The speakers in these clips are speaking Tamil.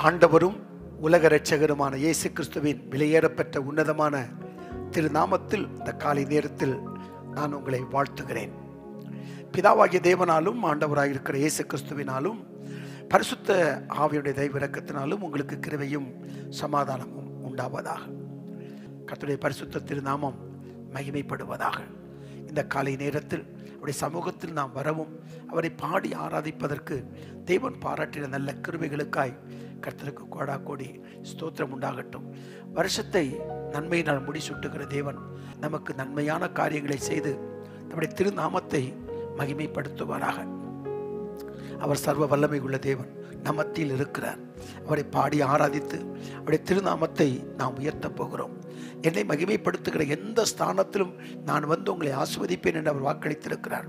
ஆண்டவரும் உலக இரட்சகருமான இயேசு கிறிஸ்துவின் விலையேறப்பெற்ற உன்னதமான திருநாமத்தில் இந்த காலை நேரத்தில் நான் உங்களை வாழ்த்துகிறேன். பிதாவாகிய தேவனாலும் ஆண்டவராயிருக்கிற இயேசு கிறிஸ்துவினாலும் பரிசுத்த ஆவியுடைய தெய்வ இரக்கத்தினாலும் உங்களுக்கு கிருபையும் சமாதானமும் உண்டாவதாக. கர்த்தருடைய பரிசுத்த திருநாமம் மகிமைப்படுவதாக. இந்த காலை நேரத்தில் அவருடைய சமூகத்தில் நாம் வரவும் அவரை பாடி ஆராதிப்பதற்கு தேவன் பாராட்டின நல்ல கிருபைகளுக்காய் கர்த்தருக்கு கோடா கோடி ஸ்தோத்திரம் உண்டாகட்டும். வருஷத்தை நன்மையினால் முடிசூட்டுகிற தேவன் நமக்கு நன்மையான காரியங்களை செய்து நம்முடைய திருநாமத்தை மகிமைப்படுத்துவாராக. அவர் சர்வ வல்லமை உள்ள தேவன் நம் மத்தியில் இருக்கிறார். அவரை பாடி ஆராதித்து அவருடைய திருநாமத்தை நாம் உயர்த்தப் போகிறோம். என்னை மகிமைப்படுத்துகிற எந்த ஸ்தானத்திலும் நான் வந்து உங்களை ஆசீர்வதிப்பேன் என்று அவர் வாக்களித்திருக்கிறார்.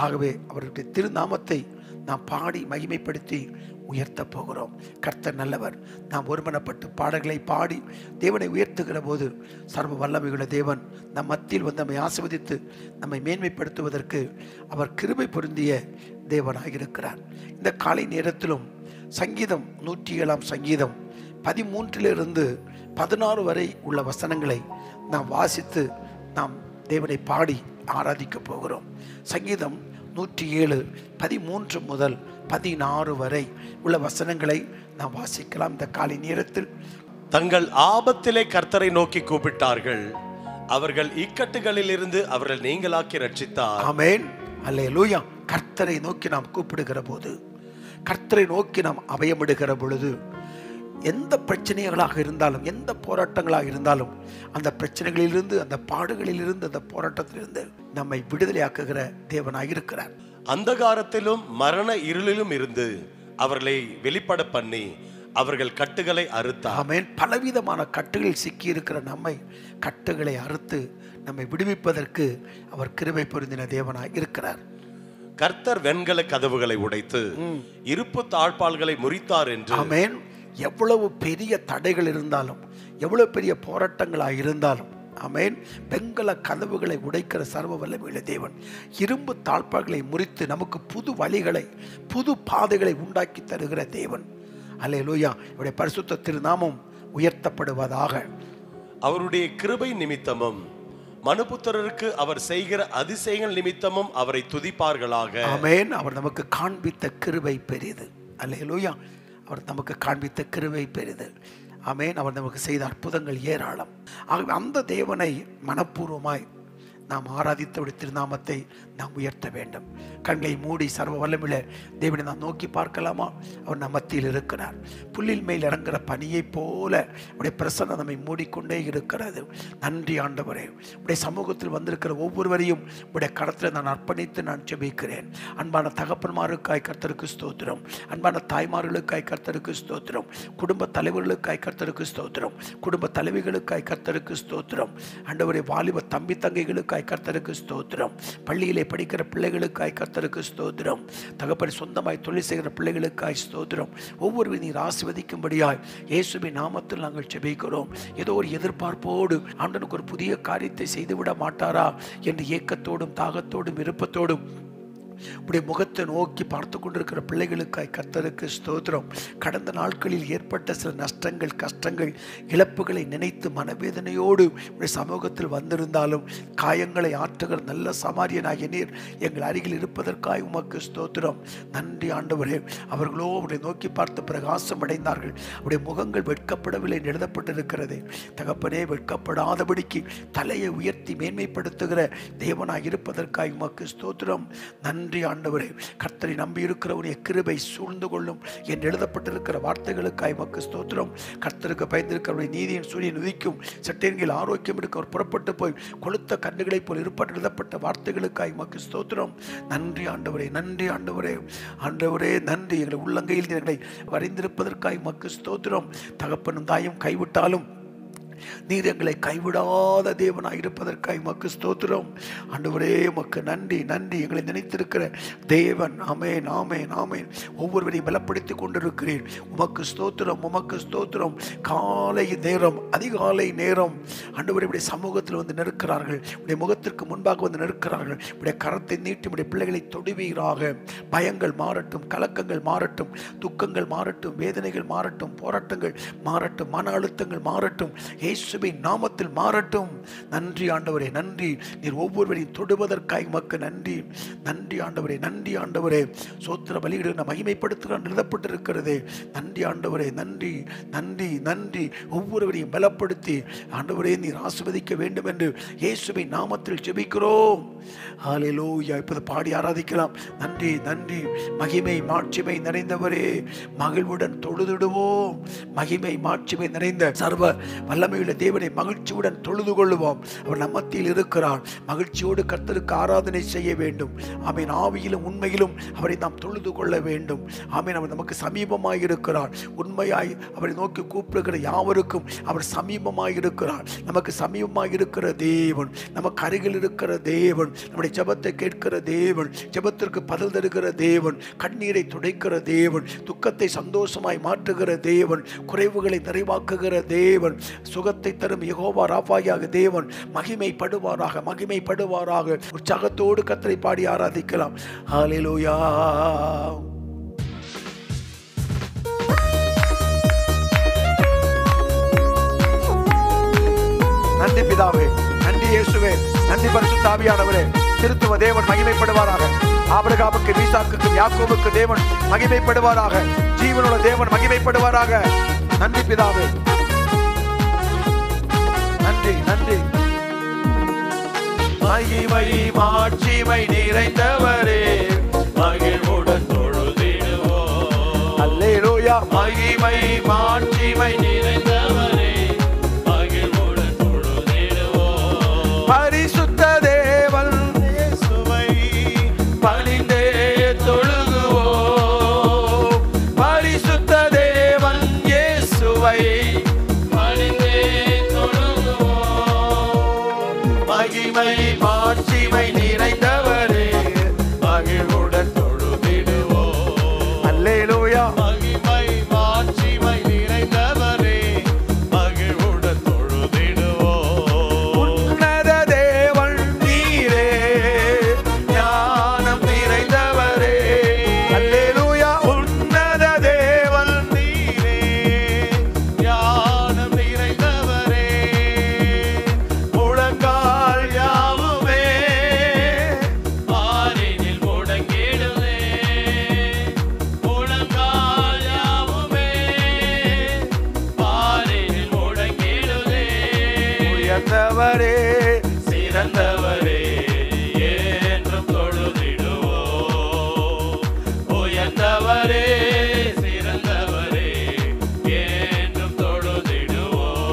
ஆகவே அவருடைய திருநாமத்தை நாம் பாடி மகிமைப்படுத்தி உயர்த்த போகிறோம். கர்த்தர் நல்லவர். நாம் ஒருமனப்பட்டு பாடல்களை பாடி தேவனை உயர்த்துகிற போது சர்வ வல்லமையுள்ள தேவன் நம் மத்தியில் வந்து நம்மை ஆசீர்வதித்து நம்மை மேன்மைப்படுத்துவதற்கு அவர் கிருபை பொருந்திய தேவனாயிருக்கிறார். இந்த காலை நேரத்திலும் சங்கீதம் 107 சங்கீதம் 13 16 வரை உள்ள வசனங்களை நாம் வாசித்து நாம் தேவனை பாடி ஆராதிக்க போகிறோம். சங்கீதம் 107 13 முதல் 16 வரை உள்ள வசனங்களை நாம் வாசிக்கலாம். இந்த காலை நேரத்தில் தங்கள் ஆபத்திலே கர்த்தரை நோக்கி கூப்பிட்டார்கள், அவர்கள் இக்கட்டுகளில் இருந்து அவர்கள் நீங்களாக்கி ரட்சித்தார். ஆமென், அல்லேலூயா. கர்த்தரை நோக்கி நாம் கூப்பிடுகிற போது, கர்த்தரை நோக்கி நாம் அபயமிடுகிற பொழுது, எந்த பிரச்சனைகளாக இருந்தாலும் எந்த போராட்டங்களாக இருந்தாலும் அந்த பிரச்சனைகளிலிருந்து அந்த பாடுகளிலிருந்து அந்த போராட்டத்திலிருந்து நம்மை விடுதலையாக்குகிற தேவனாக இருக்கிறார். அந்தகாரத்திலும் மரண இருளிலும் இருந்து அவர்களை வெளிப்பட பண்ணி அவர்கள் கட்டுகளை அறுத்தார். ஆமென். பலவிதமான கட்டுகளில் சிக்கி இருக்கிற நம்மை கட்டுகளை அறுத்து நம்மை விடுவிப்பதற்கு அவர் கிருபை பொருந்தின தேவனாக இருக்கிறார். கர்த்தர் வெண்கல கதவுகளை உடைத்து இருப்பு தாழ்பால்களை முறித்தார் என்று. ஆமென். எவ்வளவு பெரிய தடைகள் இருந்தாலும் எவ்வளவு பெரிய போராட்டங்களாக இருந்தாலும், ஆமென், வெண்கல கதவுகளை உடைக்கிற சர்வ வல்லமையுள்ள தேவன் இரும்பு தாழ்பால்களை முறித்து நமக்கு புது வழிகளை புது பாதைகளை உண்டாக்கி தருகிற தேவன். அல்லேலூயா. இவருடைய பரிசுத்த திருநாமம் உயர்த்தப்படுவதாக. அவருடைய கிருபை நிமித்தமும் மனுபுத்திரருக்கு அவர் செய்கிற அதிசயங்கள் நிமித்தமும் அவரை துதிப்பார்களாக. ஆமென். அவர் நமக்கு காண்பித்த கிருபை பெரிது. அல்லேலூயா. அவர் நமக்கு காண்பித்த கிருபை பெரிது. ஆமென். அவர் நமக்கு செய்த அற்புதங்கள் ஏராளம். ஆகவே அந்த தேவனை மனப்பூர்வமாய் நாம் ஆராதித்தவருடைய திருநாமத்தை நாம் உயர்த்த வேண்டும். கண்களை மூடி சர்வ வல்லமையுள்ள தேவனை நாம் நோக்கி பார்க்கலாமா? அவர் நம் மத்தியில் இருக்கிறார். புல்லில் மேல் இறங்குற பனியை போல உடைய பிரசன்னம் நம்மை மூடிக்கொண்டே இருக்கிறது. நன்றி ஆண்டவரே. உடைய சமூகத்தில் வந்திருக்கிற ஒவ்வொருவரையும் உடைய கரத்தில் நான் அர்ப்பணித்து நான் ஜெபிக்கிறேன். அன்பான தகப்பன்மாருக்காய் கர்த்தருக்கு ஸ்தோத்திரம். அன்பான தாய்மார்களுக்காய் கர்த்தருக்கு ஸ்தோத்திரம். குடும்ப தலைவர்களுக்காய் கர்த்தருக்கு ஸ்தோத்திரம். குடும்ப தலைவிகளுக்காய் கர்த்தருக்கு ஸ்தோத்திரம். ஆண்டவரே, வாலிப தம்பி தங்கைகளுக்காய் கர்த்தருக்கு ஸ்தோத்திரம். பள்ளியிலே படிக்கிற பிள்ளைகளுக்காய் கர்த்தருக்கு ஸ்தோத்திரம். தகப்பனை சொந்தமாய் தொழில் செய்கிற பிள்ளைகளுக்காய் ஸ்தோத்திரம். ஒவ்வொரு நீர் ஆசீர்வதிக்கும்படியாய் இயேசுவின் நாமத்தில் நாங்கள் ஜெபிக்கிறோம். ஏதோ ஒரு எதிர்பார்ப்போடு ஆண்டவனுக்கு ஒரு புதிய காரியத்தை செய்துவிட மாட்டாரா என்று ஏக்கத்தோடும் தாகத்தோடும் விருப்பத்தோடும் உடைய முகத்தை நோக்கி பார்த்து கொண்டிருக்கிற பிள்ளைகளுக்காய் கர்த்தருக்கு ஸ்தோத்திரம். கடந்த நாட்களில் ஏற்பட்ட சில நஷ்டங்கள், கஷ்டங்கள், இழப்புகளை நினைத்து மனவேதனையோடு உடைய சமூகத்தில் வந்திருந்தாலும் காயங்களை ஆற்றுகிற நல்ல சமாரியனாகிய நீர் எங்கள் அருகில் இருப்பதற்காய் உமக்கு ஸ்தோத்திரம். நன்றி ஆண்டவரே. அவர்களோ அவரை நோக்கி பார்த்து பிரகாசம் அடைந்தார்கள். அவருடைய முகங்கள் வெட்கப்படவில்லை என்று எழுதப்பட்டிருக்கிறது. தகப்பனே, வெட்கப்படாதபடிக்கு தலையை உயர்த்தி மேன்மைப்படுத்துகிற தேவனாய் இருப்பதற்காய் உமக்கு ஸ்தோத்திரம். நன்றி ஆண்டவரே. கர்த்தரை நம்பி இருக்கிறவனுடைய கிருபை சூழ்ந்து கொள்ளும் என்று எழுதப்பட்டிருக்கிற வார்த்தைகளுக்காய் உமக்கு ஸ்தோத்திரம். கர்த்தருக்கு பயந்திருக்கிறவருடைய நீதியின் சூரியன் உதிக்கும், சட்டென்கில் ஆரோக்கியம் எடுக்க புறப்பட்டு போய் கொளுத்த கண்ணுகளைப் போல் இருப்பட்டு எழுதப்பட்ட வார்த்தைகளுக்காய் உமக்கு ஸ்தோத்திரம். நன்றி ஆண்டவரே. நன்றி ஆண்டவரே. ஆண்டவரே நன்றி. எங்களை உள்ளங்கையில் எங்களை வரைந்திருப்பதற்காய் உமக்கு ஸ்தோத்திரம். தகப்பனும் தாயும் கைவிட்டாலும் நீர் எங்களை கைவிடாத தேவனாய் இருப்பதற்காக உமக்கு ஸ்தோத்திரம். ஆண்டவரே உமக்கு நன்றி நன்றி. எங்களை நினைத்திருக்கிற தேவன். ஆமென் ஆமென் ஆமென். ஒவ்வொருவரையும் பலப்படுத்தி கொண்டிருக்கிறீர். உமக்கு ஸ்தோத்திரம் உமக்கு ஸ்தோத்திரம். காலை நேரம் அதிகாலை நேரம் ஆண்டவரே உடைய சமூகத்தில் வந்து நிற்கிறார்கள். உடைய முகத்திற்கு முன்பாக வந்து நிற்கிறார்கள். உடைய கரத்தை நீட்டி உடைய பிள்ளைகளை தொடுவீராக. பயங்கள் மாறட்டும், கலக்கங்கள் மாறட்டும், துக்கங்கள் மாறட்டும், வேதனைகள் மாறட்டும், போராட்டங்கள் மாறட்டும், மன அழுத்தங்கள் மாறட்டும், இயேசுவின் நாமத்தில் மாறட்டும். நன்றி ஆண்டவரே நன்றி. நீர் ஒவ்வொருவரையும் தொடுவதற்காக உமக்கு நன்றி நன்றி ஆண்டவரே நன்றி ஆண்டவரே. சோத்திர பலியிட மகிமைப்படுத்துகிற எழுதப்பட்டிருக்கிறது. நன்றி ஆண்டவரே நன்றி நன்றி நன்றி. ஒவ்வொருவரையும் பலப்படுத்தி ஆண்டவரே நீர் ஆசீர்வதிக்க வேண்டும் என்று இயேசுவின் நாமத்தில் ஜெபிக்கிறோம். ஹல்லேலூயா. இப்போது பாடி ஆராதிக்கலாம். நன்றி நன்றி. மகிமை மாட்சிமை நிறைந்தவரே, மகிழ்வுடன் தொழுதிடுவோம். மகிமை மாட்சிமை நிறைந்த சர்வ வல்லமையுள்ள தேவனை மகிழ்ச்சியுடன் தொழுது கொள்ளுவோம். அவர் நம்மத்தில் இருக்கிறார். மகிழ்ச்சியோடு கர்த்தருக்கு ஆராதனை செய்ய வேண்டும். ஆமென். ஆவியிலும் உண்மையிலும் அவரை நாம் தொழுது கொள்ள வேண்டும். ஆமென். அவர் நமக்கு சமீபமாய் இருக்கிறார். உண்மையாய் அவரை நோக்கி கூப்பிடுகிற யாவருக்கும் அவர் சமீபமாய் இருக்கிறார். நமக்கு சமீபமாய் இருக்கிற தேவன், நமக்கு அருகில் இருக்கிற தேவன், நம்முடைய ஜெபத்தை கேட்கிற தேவன், ஜெபத்திற்கு பதில் தருகிற தேவன், கண்ணீரை துடைக்கிற தேவன், துக்கத்தை சந்தோஷமாய் மாற்றுகிற தேவன், குறைவுகளை நிறைவாக்குகிற தேவன், சுகத்தை தரும் யெகோவா ராஃபாயாக தேவன் மகிமைப்படுவாராக மகிமைப்படுவாராக. உற்சாகத்தோடு கர்த்தரை பாடி ஆராதிக்கலாம். ஹல்லேலூயா. நன்றி பிதாவே, நன்றி இயேசுவே, நன்றி பரிசுத்த ஆவியானவரே. திருத்துவ தேவன் மகிமைப்படுவாராக. ஆபிரகாமுக்கு, ஈசாக்குக்கு, யாக்கோபுக்கு தேவன் மகிமைப்படுவாராக. ஜீவனுள்ள தேவன் மகிமைப்படுவாராக. நன்றி பிதாவே, நன்றி நன்றி. மகிமை மாட்சிமை நிறைந்தவரே, மகிழ்வுடன் தொழுதிடுவோம். அல்லேலூயா. மகிமை மாட்சிமை நிறைந்தவரே, மகிழ்வுடன் தொழுதிடுவோம். பரிசுத்த தேவன் இயேசுவை பணிந்தே தொழுகுவோம். பரிசுத்த தேவன் இயேசுவை பணிந்தே தொழுகுவோம். மகிமை மாட்சிமை நிறைந்தவரே, மகிழ்வுடன் தொழுதிடுவோம். அல்லேலூயா. மகிமை மாட்சிமை நிறைந்தவரே, மகிழ்வுடன் தொழுதிடுவோம். உன்னத தேவன் நீரே, ஞானம் நிறைந்தவரே. அல்லேலூயா. உன்னத தேவன் நீரே, ஞானம் நிறைந்தவரே, முழங்கால் யாவுமே பாரினில் முடங்கிடுவே. முழங்கால் யாவுமே பாரினில் முடங்கிடுவே. உயர்ந்தவரே சிறந்தவரே, என்றும் தொழுதிடுவோம். உயர்ந்தவரே, சிறந்தவரே, என்றும் தொழுதிடுவோம்.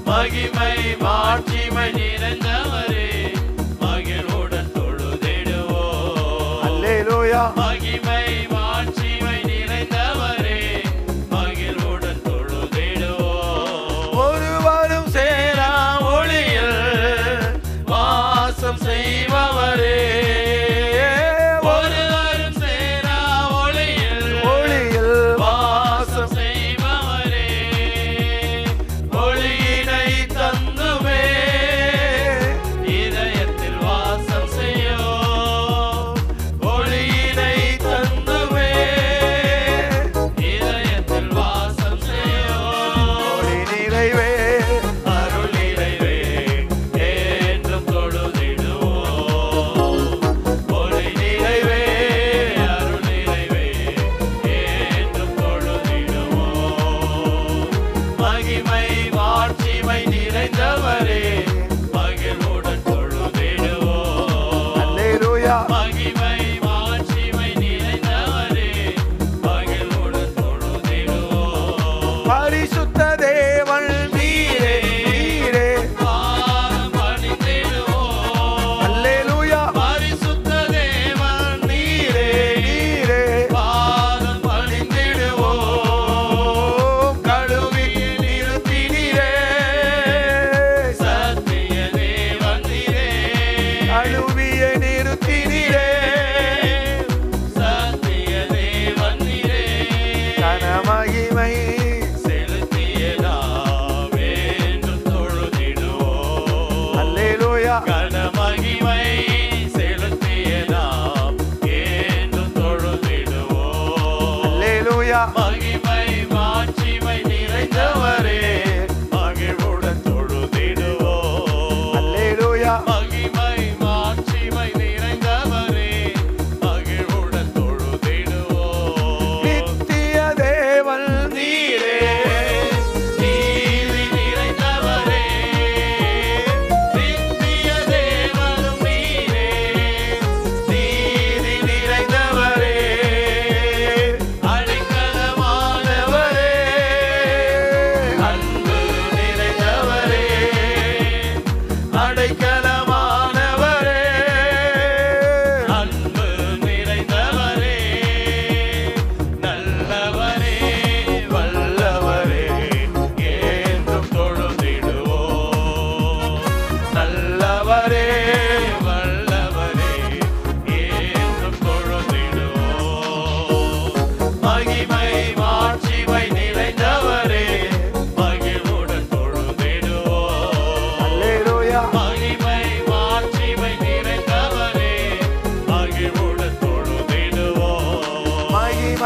மகிமை மாட்சிமை நிறைந்தவரே, மகிழ்வுடன் தொழுதிடுவோம். அல்லேலூயா. மகிமை மாட்சிமை நிறைந்தவரே, மகிழ்வுடன் தொழுதிடுவோம். ஒருவரும் சேரா ஒளியில் வாசம் செய்பவரே, ஒருவரும் சேரா ஒளியில் ஒளியில் வாசம் செய்பவரே, ஒளியினை தந்துமே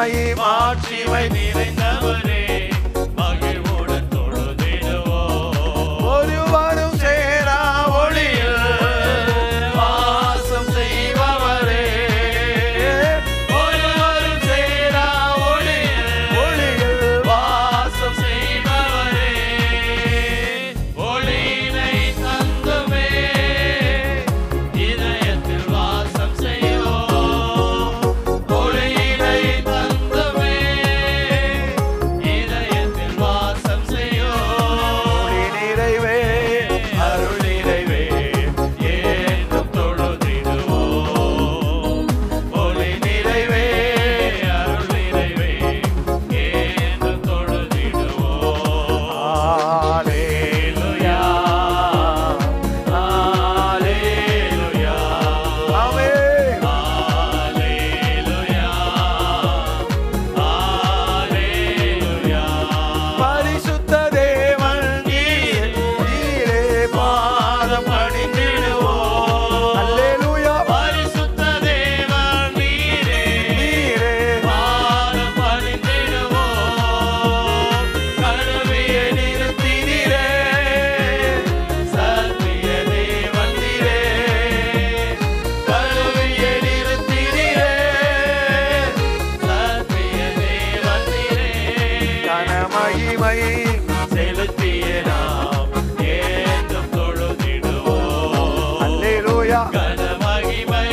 மாட்சிமை நிறைந்தவரே மகிழ்வுடன் தொழுதிடுவோம். ஒருவரும் சேரா ஒளியில் வாசம் செய்பவரே, ஒருவரும் சேரா ஒளியில் வாசம் செய்பவரே, ஒளியினை தந்துமே இதயத்தில் வாசம் செய்வோம். ஒளியினை தந்துமே இதயத்தில் வாசம் செய்வோம். ஒளி நிறைவே அருள் நிறைவே என்றும் தொழுதிடுவோம். ஒளி நிறைவே அருள் நிறைவே என்றும் தொழுதிடுவோம். ஹல்லேலூயா, ஹல்லேலூயா, ஆமென். ஹல்லேலூயா, ஹல்லேலூயா. பரிசுத்த தேவன் நீரே பாதம் பணிந்திடுவோம். ஹல்லேலூயா. பரிசுத்த தேவன் நீரே பாதம் பணிந்திடுவோம். கழுவிய நிறுத்தினீரே சத்திய தேவன் நீரே, கழுவிய நிறுத்தினீரே சத்திய தேவன் நீரே. கனமகிமை செலுத்திய நாம் என்றும் தொழுதிடுவோம். அல்லேலூயா. கனமகிமை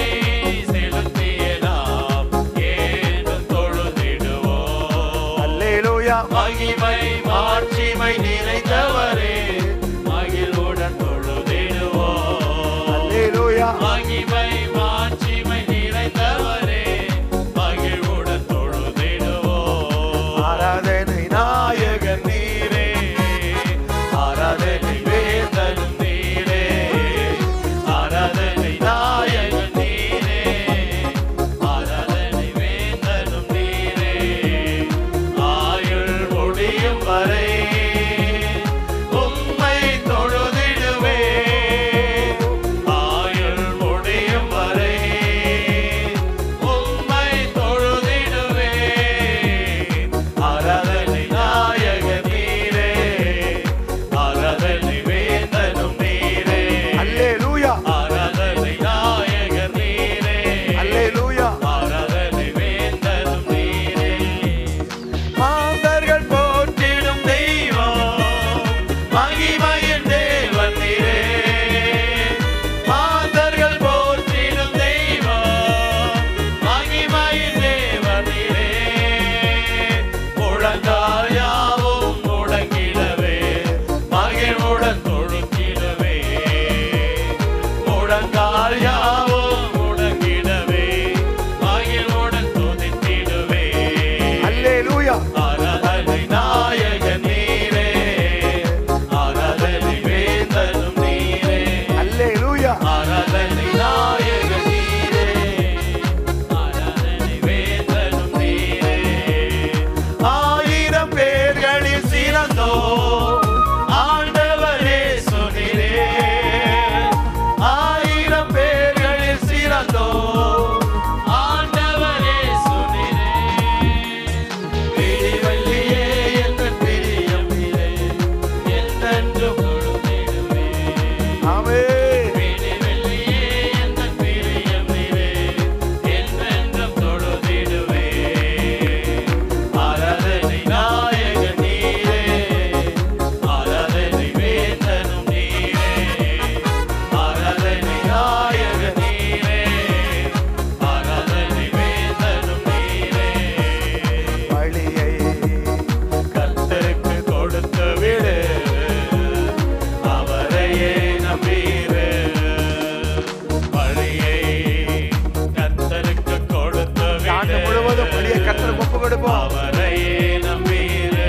செலுத்திய நாம் என்றும் தொழுதிடுவோம். அல்லேலூயா. மகிமை மாட்சிமை நிறைந்தவரே மகிழ்வுடன் தொழுதிடுவோம். அல்லேலூயா. மகிமை மாட்சிமை நிறைந்தவரே மகிழ்வுடன் தொழுதிடுவோம். ஆராதனை நாயகன் நீரே, ஆராதனை வேந்தனும் நீரே, ஆராதனை நாயகன் நீரே, ஆராதனை வேந்தனும் நீரே. ஆயுள் முடியும் வரை உம்மை தொழுதிடுவே, ஆயுள் முடியும் வரை உம்மை தொழுதிடுவே. ஆராதனை நாயகன் நீரே, ஆராதனை வேந்தனும் நீரே. அல்லேலூயா. ஆராதனை நாயகன் நீரே. அல்லேலூயா. ஆராதனை வேந்தனும் நீரே. மாந்தர்கள் போற்றிடும் தெய்வம் மகிமையின் தேவன் நீரே, மாந்தர்கள் போற்றிடும் தெய்வம் மகிமையின் தேவன் நீரே. முழங்கால் யாவும் முழங்கிடவே மகிழ்வுடன் தொழுதிடுவே, முழங்கால் யாவும் முழங்கிடவே மகிழ்வுடன் துதித்திடுவே. அல்லேலூயா. ஆராதனை நாயகன் நீரே, ஆராதனை வேந்தனும் நீரே. அல்லேலூயா. ஆராதனை நாயகன் நீரே, ஆராதனை வேந்தனும் நீரே. ஆயிரம் பேர்களில் சிறந்தோ ஆண்டவரே சொன்னீரே, ஆயிரம் பேர்களில் சிறந்தோ ஆண்டவரே சொன்னீரே. விடிவெள்ளியே எந்தன் பிரியம் நீரே, என்றென்றும் தொழுதிடுவே. ஆமென். விடிவெள்ளியே எந்தன் பிரியம் நீரே, என்றென்றும் தொழுதிடுவே. ஆராதனை நாயகன் நீரே, ஆராதனை வேந்தனும் நீரே, ஆராதனை நாயகன் நீரே, ஆராதனை வேந்தனும் நீரே. பலியை கர்த்தருக்கு கொடுத்து விடு, அவரையே நம்பீரு. பலியை கர்த்தருக்கு கொடுத்து ஆண்டு விடு, முழுவதும் பலியை கர்த்தருக்கு ஒப்பு கொடுப்போம். அவரையே நம்பீரு.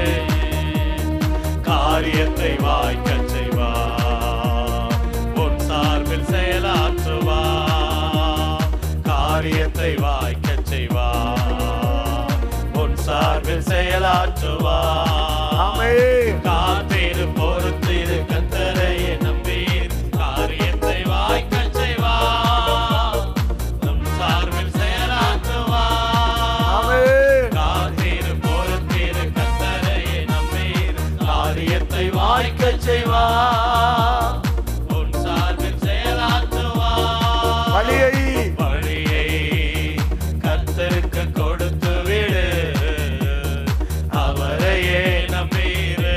காரியத்தை வாய்க்கச் செய்வார், உன் சார்பில் செயலாற்றுவார். காரியத்தை வாய்க்கச் செய்வார், உன் சார்பில் செயலாற்றுவார். ஆமென். காத்திரு பொறுத்திரு கர்த்தரையே நம்பீர், காரியத்தை வாய்க்கச் செய்வார், உன் சார்பில் செயலாற்றுவார். ஆமென். உன் சார்பில் செயலாற்றுவா. வழியை கர்த்தருக்கு கொடுத்து விடு, அவரையே நம்பீரு.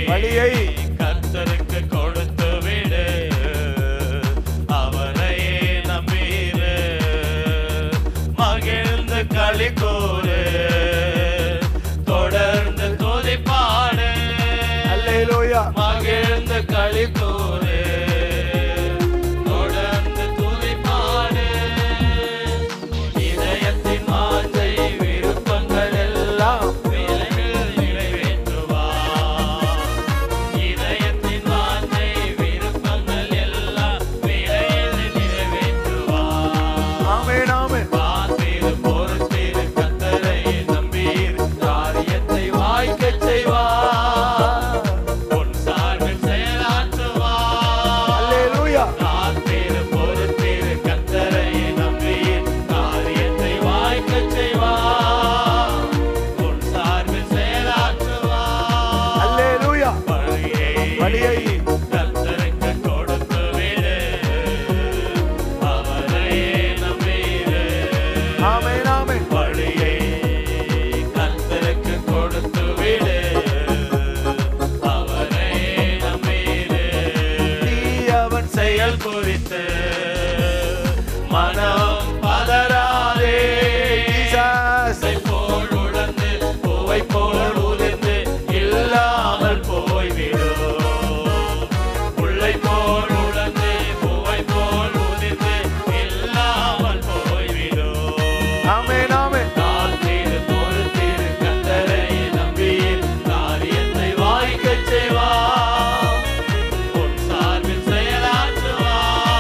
வழியை கர்த்தருக்கு கொடுத்து விடு, அவரையே நம்பீரு. மகிழ்ந்து களி கூறு, தொடர்ந்து துதி பாடு. மகிழ்ந்து களி கூறு, தொடர்ந்து துதி பாடு. இதயத்தின் வாஞ்சை விருப்பங்கள் எல்லாம் விரைவில் நிறைவேற்றுவார். இதயத்தின் வாஞ்சை விருப்பங்கள் எல்லாம் விரைவில் நிறைவேற்றுவார். காத்திரு பொறுத்திரு, கர்த்தரை நம்பீர், காரியத்தை வாய்க்கச் செய்வார். உன் சார்பில் செயலாற்றுவார். காத்திரு பொறுத்திரு, கர்த்தரை நம்பீர், காரியத்தை வாய்க்கச் செய்வார். உன் சார்பில் செயலாற்றுவார். வழியை கர்த்தருக்கு கொடுத்து விடு, அவரையே நம்பீரு. வழியை கர்த்தருக்கு கொடுத்து விடு, அவரையே நம்பீரு. அவன் செயல் குறித்து மனம் பதறாதே. போல் உழந்து பூவை போல் உதிர்ந்து இல்லாமல் போய்விடும். புள்ளை போல் உழந்து பூவை போல் உதிர்ந்து இல்லாமல் போய்விடும். காத்திரு பொறுத்திரு, கர்த்தரை நம்பீர், காரியத்தை வாய்க்கச் செய்வார். உன் சார்பில் செயலாற்றுவார்.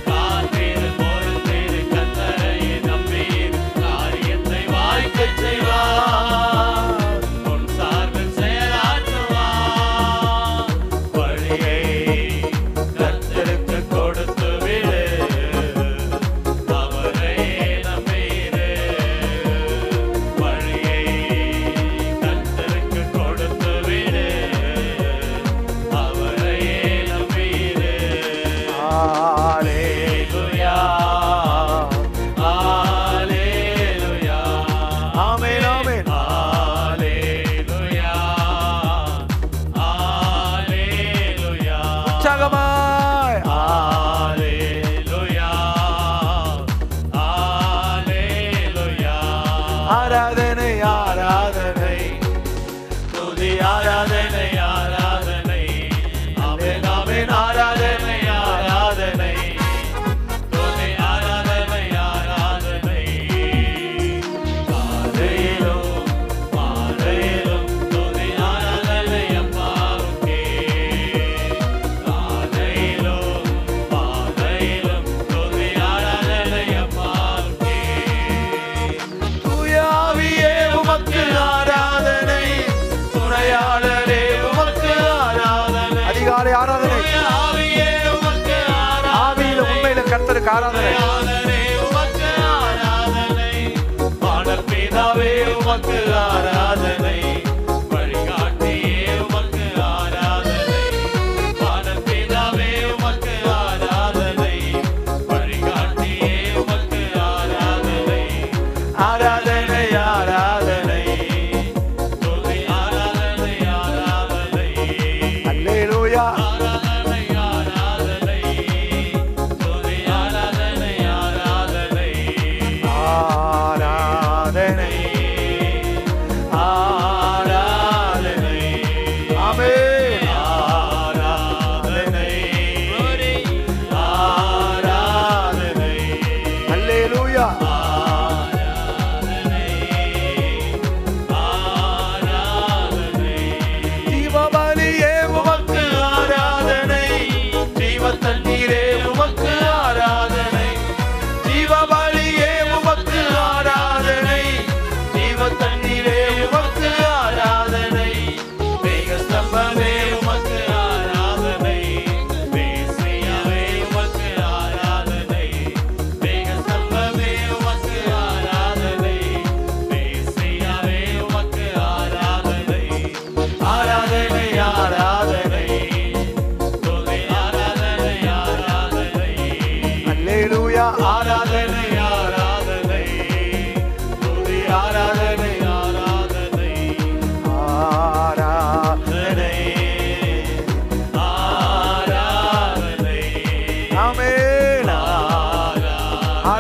காத்திரு பொறுத்திரு, கர்த்தரை நம்பீர், காரியத்தை வாய்க்கச் செய்வார். உன் சார்பில் செயலாற்றுவார். வழியை கர்த்தருக்கு கொடுத்து விடு, அவரையே நம்பீரு. வழியை கர்த்தருக்கு கொடுத்து விடு, அவரையே நம்பீரு. ஹalleluya, ஹalleluya, ஹalleluya, ஹalleluya. ஹalleluya, ஹalleluya. ஆராதனை ஆராதனை, துதி ஆராதனை ஆராதனை. ஆமென் ஆமென், ஆராதனை ஆராதனை, துதி ஆராதனை ஆராதனை. காலையிலும் மாலையிலும் துதி ஆராதனை அப்பாவுக்கே. காலையிலும் மாலையிலும் துதி ஆராதனை அப்பாவுக்கே. தூய ஆவியே உமக்கு ஆராதனை, துணையாளரே உமக்கு ஆராதனை. அதிகாலை ஆராதனை. தூய ஆவியே உமக்கு ஆராதனை, ஆவியில உண்மையில கர்த்தருக்கு ஆராதனை. ஆராதனை உமக்கு ஆராதனை. வானப்பிதாவே உமக்கு ஆராதனை, வழிகாட்டியே உமக்கு ஆராதனை. வானப்பிதாவே உமக்கு ஆராதனை, வழிகாட்டியே உமக்கு ஆராதனை. ஆராதனை ஆராதனை, துதி ஆராதனை ஆராதனை. அல்லேலூயா. ஆராதனை ஆராதனை, துதி ஆராதனை ஆராதனை. ஆராதனை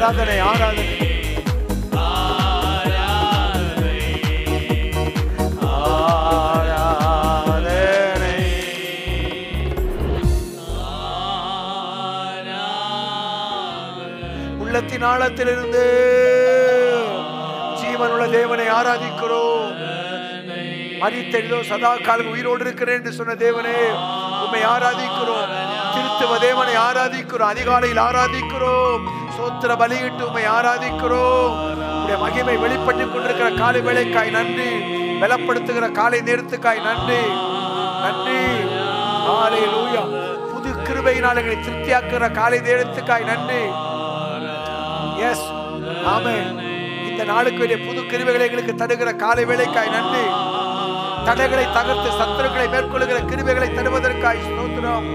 ஆராதனை ஆராதனை உள்ளத்தின் ஆழத்திலிருந்து ஜீவனுள்ள தேவனை ஆராதிக்கிறோம். மரித்தெழுதோ சதா காலம் உயிரோடு இருக்கிறேன் என்று சொன்ன தேவனே உம்மை ஆராதிக்கிறோம். திருத்துவ தேவனை ஆராதிக்கிறோம். அதிகாலையில் ஆராதிக்கிறோம். சோத்திர பலியிட்டு உம்மை ஆராதிக்கிறோம். உம்முடைய மகிமை வெளிப்பட்டுக் கொண்டிருக்கிற காலை வேளைக்காய் நன்றி. பலப்படுத்துகிற காலை நேரத்துக்காய் நன்றி. நன்றி. ஹல்லேலூயா. புது கிருபையினால் எங்களை திருப்தியாக்குகிற காலை நேரத்துக்காய் நன்றி. எஸ் ஆமென். இந்த நாளுக்கு வேண்டிய புது கிருபைகளை எங்களுக்கு தருகிற காலை வேளைக்காய் நன்றி. தடைகளை தகர்த்து சத்துருக்களை மேற்கொள்ளுகிற கிருபைகளை தருவதற்காய் ஸ்தோத்திரம்.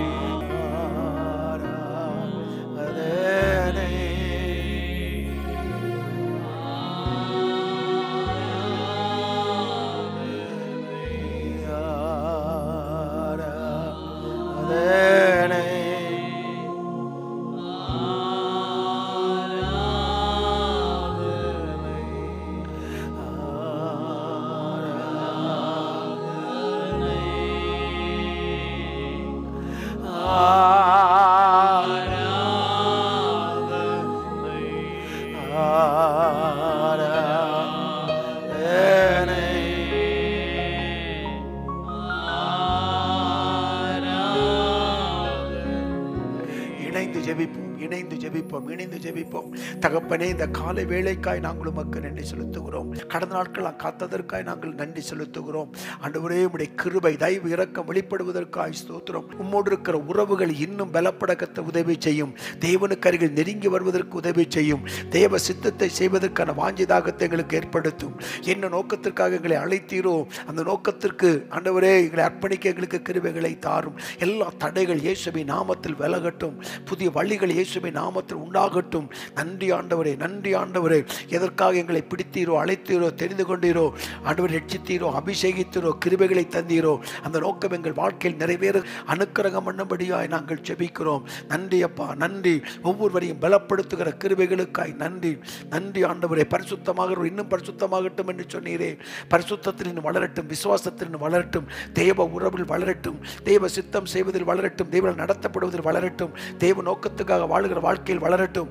இணைந்து ஜெபிப்போம். தகப்பனே, இந்த காலை வேளைக்காய் நாங்கள் உமக்கு நன்றி செலுத்துகிறோம். கடந்த நாட்கள் காத்ததற்காய் நாங்கள் நன்றி செலுத்துகிறோம். ஆண்டவரே, உம்முடைய கிருபை தயவு இரக்கம் வெளிப்படுவதற்காய் ஸ்தோத்திரம். உம்மோடு இருக்கிற உறவுகள் இன்னும் பலப்படக்கத்த உதவி செய்யும். தேவனுக்கு அருகில் நெருங்கி வருவதற்கு உதவி செய்யும். தேவ சித்தத்தை செய்வதற்கான வாஞ்சிதாகத்தை எங்களுக்கு ஏற்படுத்தும். என்ன நோக்கத்திற்காக எங்களை அழைத்தீரோ அந்த நோக்கத்திற்கு ஆண்டவரே எங்களை அர்ப்பணிக்க எங்களுக்கு கிருபைகளை தாரும். எல்லா தடைகள் இயேசுவின் நாமத்தில் விலகட்டும். புதிய வழிகள் இயேசுவின் நாமத்தில் உண்டாகட்டும். நன்றி ஆண்டவரே, நன்றி ஆண்டவரே. எதற்காக எங்களை பிடித்தீரோ, அழைத்தீரோ, தெரிந்து கொண்டீரோ, ஆண்டவர் ரட்சித்தீரோ, அபிஷேகித்தீரோ, கிருபைகளை தந்தீரோ, அந்த நோக்கம் எங்கள் வாழ்க்கையில் நிறைவேற அனுக்கிரகம் பண்ணும்படியாய் நாங்கள் ஜெபிக்கிறோம். நன்றி அப்பா, நன்றி. ஒவ்வொருவரையும் பலப்படுத்துகிற கிருபைகளுக்காய் நன்றி. நன்றி ஆண்டவரே. பரிசுத்தமாக இன்னும் பரிசுத்தமாகட்டும் என்று சொன்னீரே. பரிசுத்தத்தில் வளரட்டும், விசுவாசத்தில் வளரட்டும், தேவ உறவில் வளரட்டும், தேவ சித்தம் செய்வதில் வளரட்டும், தேவ நடத்தப்படுவதில் வளரட்டும், தேவ நோக்கத்துக்காக வாழுகிற வாழ்க்கையில் வளரட்டும்.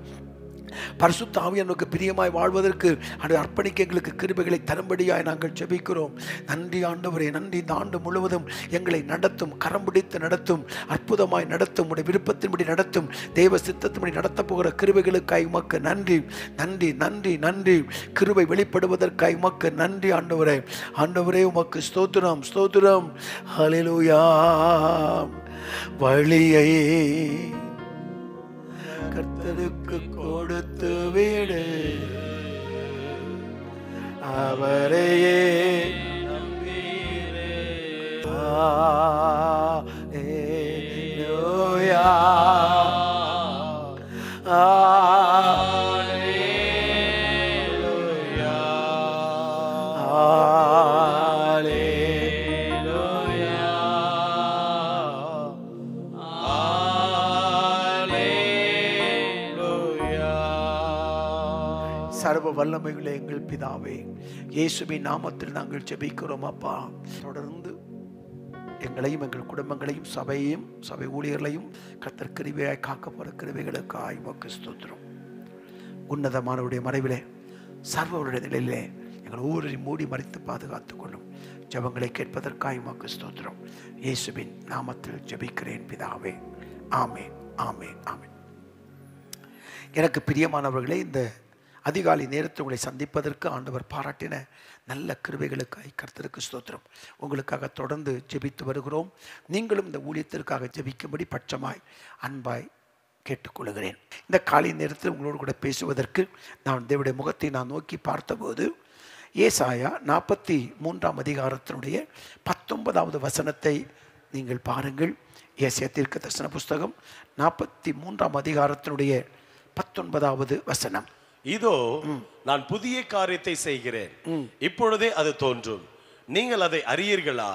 பரிசுத்த ஆவியானவருக்கு பிரியமாய் வாழ்வதற்கு அது அர்ப்பணிக்க எங்களுக்கு கிருபைகளை தரும்படியாய் நாங்கள் ஜெபிக்கிறோம். நன்றி ஆண்டவரே, நன்றி. இந்த ஆண்டு முழுவதும் எங்களை நடத்தும், கரம் பிடித்து நடத்தும், அற்புதமாய் நடத்தும், உடைய விருப்பத்தின்படி நடத்தும், தேவ சித்தத்தின்படி நடத்த போகிற கிருபைகளுக்காய் உமக்கு நன்றி, நன்றி, நன்றி, நன்றி. கிருபை வெளிப்படுவதற்காய் உமக்கு நன்றி ஆண்டவரே. ஆண்டவரே உமக்கு ஸ்தோத்திரம், ஸ்தோத்திரம். ஹல்லேலூயா. வழியை கர்த்தருக்கு கொடுத்து விடு, அவரையே ஹல்லேலூயா. சர்வ வல்லமைகளே எங்கள் பிதாவே, இயேசுவின் நாமத்தில் நாங்கள் ஜெபிக்கிறோம் அப்பா. தொடர்ந்து எங்களையும் எங்கள் குடும்பங்களையும் சபையையும் சபை ஊழியர்களையும் கர்த்தர் கிருபையாய் காக்க போகிற கிருபைகளுக்காய் உமக்கு ஸ்தோத்திரம். உன்னதமானவருடைய மறைவிலே சர்வருடைய நிலையிலே எங்கள் ஊரையும் மூடி மறைத்து பாதுகாத்துக் கொள்ளும். ஜெபங்களை கேட்பதற்காய் உமக்கு ஸ்தோத்திரம். இயேசுவின் நாமத்தில் ஜெபிக்கிறேன் பிதாவே. ஆமென், ஆமென், ஆமென். எனக்கு பிரியமானவர்களே, இந்த அதிகாலை நேரத்தில் உங்களை சந்திப்பதற்கு ஆண்டவர் பாராட்டின நல்ல கிருபைகளுக்காய் கர்த்தருக்கு ஸ்தோத்திரம். உங்களுக்காக தொடர்ந்து ஜெபித்து வருகிறோம். நீங்களும் இந்த ஊழியத்திற்காக ஜெபிக்கும்படி பட்சமாய் அன்பாய் கேட்டுக்கொள்கிறேன். இந்த காலை நேரத்தில் உங்களோடு கூட பேசுவதற்கு நான் தேவனுடைய முகத்தை நான் நோக்கி பார்த்தபோது ஏசாயா 43ஆம் அதிகாரத்தினுடைய 19வது வசனத்தை நீங்கள் பாருங்கள். ஏசாயா தீர்க்கதரிசன புஸ்தகம் 43ஆம் அதிகாரத்தினுடைய 19வது வசனம். இதோ நான் புதிய காரியத்தை செய்கிறேன், இப்பொழுதே அது தோன்றும், நீங்கள் அதை அறியீர்களா?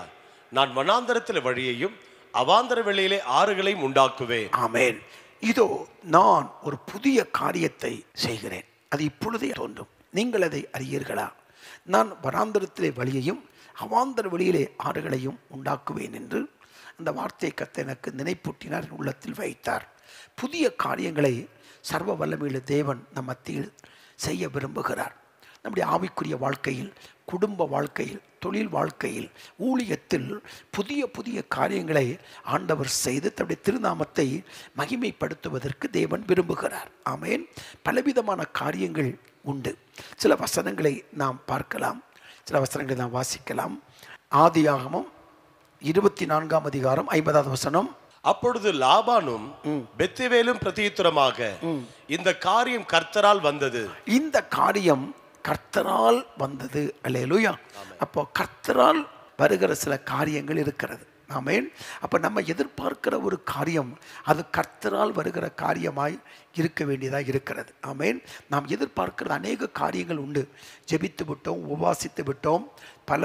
நான் வனாந்தரத்தில் வழியையும் அவாந்தர வெளியிலே ஆறுகளையும் உண்டாக்குவேன். ஆமென். இதோ நான் ஒரு புதிய காரியத்தை செய்கிறேன், அது இப்பொழுதே தோன்றும், நீங்கள் அதை அறியீர்களா? நான் வனாந்தரத்திலே வழியையும் அவாந்தர வெளியிலே ஆறுகளையும் உண்டாக்குவேன் என்று அந்த வார்த்தையை கர்த்தர் எனக்கு நினைப்பூட்டினார், என் உள்ளத்தில் வைத்தார். புதிய காரியங்களை சர்வ வல்லமையுள்ள தேவன் நம் மத்தியில் செய்ய விரும்புகிறார். நம்முடைய ஆவிக்குரிய வாழ்க்கையில், குடும்ப வாழ்க்கையில், தொழில் வாழ்க்கையில், ஊழியத்தில் புதிய புதிய காரியங்களை ஆண்டவர் செய்து தன்னுடைய திருநாமத்தை மகிமைப்படுத்துவதற்கு தேவன் விரும்புகிறார். ஆமென். பலவிதமான காரியங்கள் உண்டு. சில வசனங்களை நாம் பார்க்கலாம், சில வசனங்களை நாம் வாசிக்கலாம். ஆதியாகமம் 24ஆம் அதிகாரம் 50வது வசனம். அப்பொழுது லாபானும் பெத்துவேலும் பிரதியுத்தரமாக, இந்த காரியம் கர்த்தரால் வந்தது. இந்த காரியம் கர்த்தரால் வந்தது. அல்லேலூயா. அப்போ கர்த்தரால் வருகிற சில காரியங்கள் இருக்கிறது. ஆமென். அப்போ நம்ம எதிர்பார்க்கிற ஒரு காரியம் அது கர்த்தரால் வருகிற காரியமாய் இருக்க வேண்டியதாக இருக்கிறது. ஆமென். நாம் எதிர்பார்க்கிற அநேக காரியங்கள் உண்டு. ஜெபித்து விட்டோம், உபவாசித்து விட்டோம், பல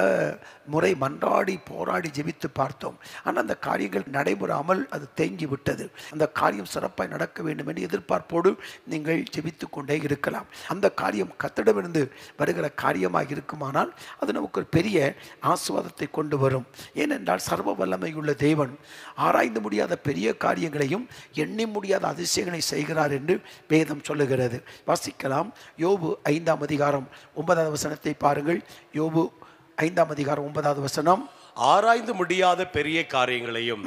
முறை மன்றாடி போராடி ஜெபித்து பார்த்தோம். ஆனால் அந்த காரியங்கள் நடைபெறாமல் அது தேங்கி விட்டது. அந்த காரியம் சிறப்பாய் நடக்க வேண்டும் என்று எதிர்பார்ப்போடு நீங்கள் ஜெபித்து கொண்டே இருக்கலாம். அந்த காரியம் கர்த்தரிடமிருந்து வருகிற காரியமாக இருக்குமானால் அது நமக்கு ஒரு பெரிய ஆசீர்வாதத்தை கொண்டு வரும். ஏனென்றால் சர்வ வல்லமையுள்ள தேவன் ஆராய்ந்து முடியாத பெரிய காரியங்களையும் எண்ணி முடியாத அதிசயங்களை செய்கிறார் என்று வேதம் சொல்லுகிறது. வாசிக்கலாம். யோபு 5ஆம் அதிகாரம் 9வது வசனத்தை பாருங்கள். யோபு 5ஆம் அதிகாரம் 9வது வசனம். ஆராய்ந்து முடியாத பெரிய காரியங்களையும்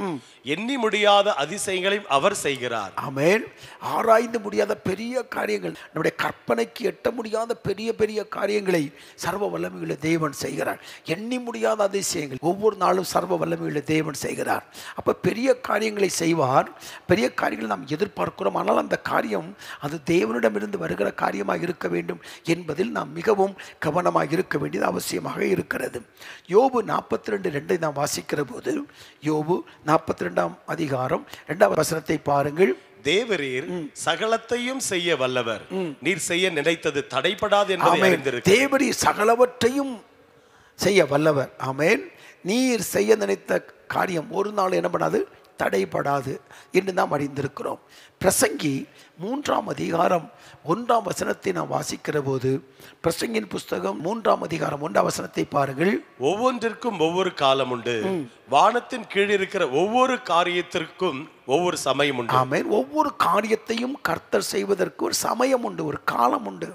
எண்ணி முடியாத அதிசயங்களையும் அவர் செய்கிறார். ஆமென். ஆராய்ந்து முடியாத பெரிய காரியங்கள், நம்முடைய கற்பனைக்கு எட்ட முடியாத பெரிய பெரிய காரியங்களை சர்வ வல்லமையுள்ள தேவன் செய்கிறார். எண்ணி முடியாத அதிசயங்கள் ஒவ்வொரு நாளும் சர்வ வல்லமையுள்ள தேவன் செய்கிறார். அப்போ பெரிய காரியங்களை செய்வார். பெரிய காரியங்களை நாம் எதிர்பார்க்கிறோம். ஆனால் அந்த காரியம் அது தேவனிடமிருந்து வருகிற காரியமாக இருக்க வேண்டும் என்பதில் நாம் மிகவும் கவனமாக இருக்க வேண்டியது அவசியமாக இருக்கிறது. யோபு 42:2 நாம் வாசிக்கிற போது, யோபு 42ஆம் அதிகாரம் 2வது வசனத்தை பாருங்கள். தேவரீர் சகலத்தையும் செய்ய வல்லவர், நீர் செய்ய நினைத்தது தடைபடாது என்பதை அறிந்திருக்கிறீர். தேவரீர் சகலவற்றையும் செய்ய வல்லவர். ஆமென். நீர் செய்ய நினைத்த காரியம் ஒரு நாள் என்ன பண்ணாது, தடைபடாது என்று நாம் அறிந்திருக்கிறோம். பிரசங்கி 3ஆம் அதிகாரம் 1ஆம் வசனத்தை நாம் வாசிக்கிற போது, பிரசங்கின் புஸ்தகம் 3ஆம் அதிகாரம் 1ஆம் வசனத்தை பாருங்கள். ஒவ்வொன்றிற்கும் ஒவ்வொரு காலம் உண்டு, வானத்தின் கீழ் இருக்கிற ஒவ்வொரு காரியத்திற்கும் ஒவ்வொரு சமயம் உண்டு. ஆமென். ஒவ்வொரு காரியத்தையும் கர்த்தர் செய்வதற்கு ஒரு சமயம் உண்டு, ஒரு காலம் உண்டு.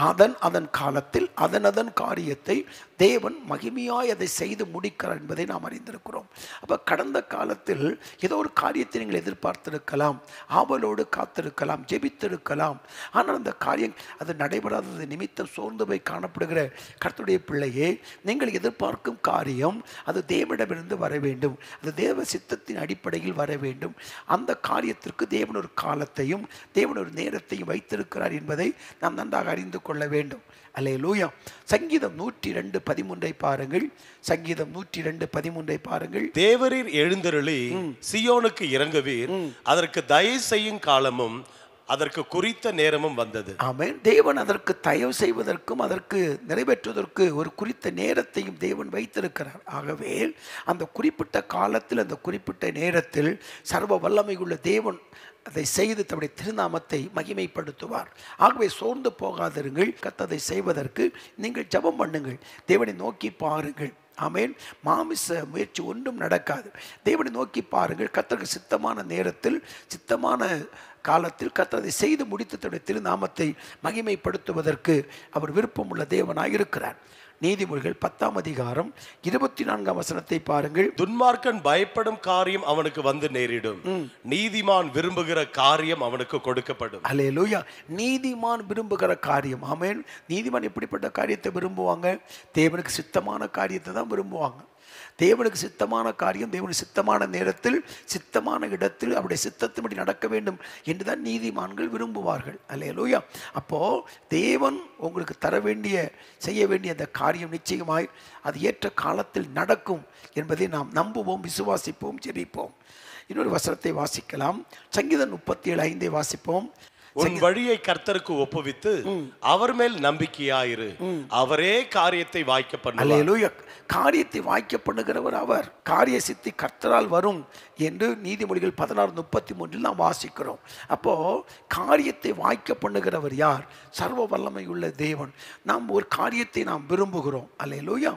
அதன் காலத்தில் அதன் காரியத்தை தேவன் மகிமையாய் அதை செய்து முடிக்கிறார் என்பதை நாம் அறிந்திருக்கிறோம். அப்போ கடந்த காலத்தில் ஏதோ ஒரு காரியத்தை நீங்கள் எதிர்பார்த்திருக்கலாம், ஆவலோடு காத்திருக்கலாம், ஜெபித்திருக்கலாம். ஆனால் அந்த காரியம் அது நடைபெறாதது நிமித்தம் சோர்ந்து போய் காணப்படுகிற கர்த்தருடைய பிள்ளையே, நீங்கள் எதிர்பார்க்கும் காரியம் அது தேவனிடமிருந்து வர வேண்டும், அது தேவ சித்தத்தின் அடிப்படையில் வர வேண்டும். அந்த காரியத்திற்கு தேவன் ஒரு காலத்தையும் தேவன் ஒரு நேரத்தையும் வைத்திருக்கிறார் என்பதை நாம் நன்றாக அறிந்து கொள்ள வேண்டும். அல்லேலூயா. சங்கீதம் 102:13 பாருங்கள். சங்கீதம் 102:13 பாருங்கள். தேவரீர் எழுந்தருளி சியோனுக்கு இறங்குவீர், அதற்கு தயவு செய்யும் காலமும் அதற்கு குறித்த நேரமும் வந்தது. ஆமென். தேவன் அதற்கு தயவு செய்வதற்கும் அதற்கு நிறைவேற்றுவதற்கு ஒரு குறித்த நேரத்தையும் தேவன் வைத்திருக்கிறார். ஆகவே அந்த குறிப்பிட்ட காலத்தில் அந்த குறிப்பிட்ட நேரத்தில் சர்வ வல்லமையுள்ள தேவன் அதை செய்து தன்னுடைய திருநாமத்தை மகிமைப்படுத்துவார். ஆகவே சோர்ந்து போகாதிருங்கள். கர்த்தரை செய்வதற்கு நீங்கள் ஜெபம் பண்ணுங்கள், தேவனை நோக்கி பாருங்கள். ஆமென். மாமிச முயற்சி ஒன்றும் நடக்காது. தேவனை நோக்கி பாருங்கள். கர்த்தருக்கு சித்தமான நேரத்தில் சித்தமான காலத்தில் கர்த்தரை செய்து முடித்து தன்னுடைய திருநாமத்தை மகிமைப்படுத்துவதற்கு அவர் விருப்பமுள்ள தேவனாய் இருக்கிறார். நீதிமொழிகள் 10ஆம் அதிகாரம் 24ஆம் வசனத்தை பாருங்கள். துன்மார்க்கன் பயப்படும் காரியம் அவனுக்கு வந்து நேரிடும், நீதிமான் விரும்புகிற காரியம் அவனுக்கு கொடுக்கப்படும். அல்லேலூயா. நீதிமான் விரும்புகிற காரியம். ஆமென். நீதிமான் எப்படிப்பட்ட காரியத்தை விரும்புவாங்க? தேவனுக்கு சித்தமான காரியத்தை தான் விரும்புவாங்க. தேவனுக்கு சித்தமான காரியம் தேவனுக்கு சித்தமான நேரத்தில் சித்தமான இடத்தில் அவருடைய சித்தத்தின்படி நடக்க வேண்டும் என்றுதான் நீதிமான்கள் விரும்புவார்கள். அல்லேலூயா. அப்போ தேவன் உங்களுக்கு தர வேண்டிய செய்ய வேண்டிய அந்த காரியம் நிச்சயமாய் அது ஏற்ற காலத்தில் நடக்கும் என்பதை நாம் நம்புவோம், விசுவாசிப்போம், ஜெபிப்போம். இன்னொரு வசனத்தை வாசிக்கலாம். சங்கீதம் 37:5 வாசிப்போம். உன் வழியை கர்த்தருக்கு ஒப்புவித்து அவர் மேல் நம்பிக்கையாயிரு, அவரே காரியத்தை வாய்க்க பண்ணுவார். அல்லேலூயா. காரியத்தை வாய்க்க பண்ணுகிறவர் அவர். காரிய சித்தி கர்த்தரால் வரும் என்று நீதிமொழிகள் 16:33 நாம் வாசிக்கிறோம். அப்போ காரியத்தை வாய்க்க பண்ணுகிறவர் யார்? சர்வ வல்லமை உள்ள தேவன். நாம் ஒரு காரியத்தை நாம் விரும்புகிறோம். அல்லேலூயா.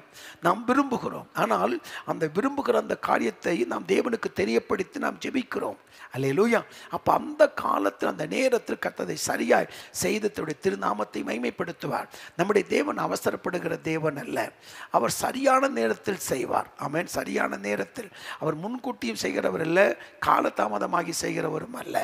நாம் விரும்புகிறோம். ஆனால் அந்த விரும்புகிற அந்த காரியத்தை நாம் தேவனுக்கு தெரியப்படுத்தி நாம் ஜெபிக்கிறோம். அல்லேலூயா. அப்போ அந்த காலத்தில் அந்த நேரத்தில் கர்த்தரை சரியாய் செய்து தன்னுடைய திருநாமத்தை மகிமைப்படுத்துவார். நம்முடைய தேவன் அவசரப்படுகிற தேவன் அல்ல. அவர் சரியான நேரத்தில் செய்வார். ஆமென். சரியான நேரத்தில். அவர் முன்கூட்டியும் செய்கிறவர் அல்ல, காலதாமதமாகி செய்கிறவரும் அல்ல.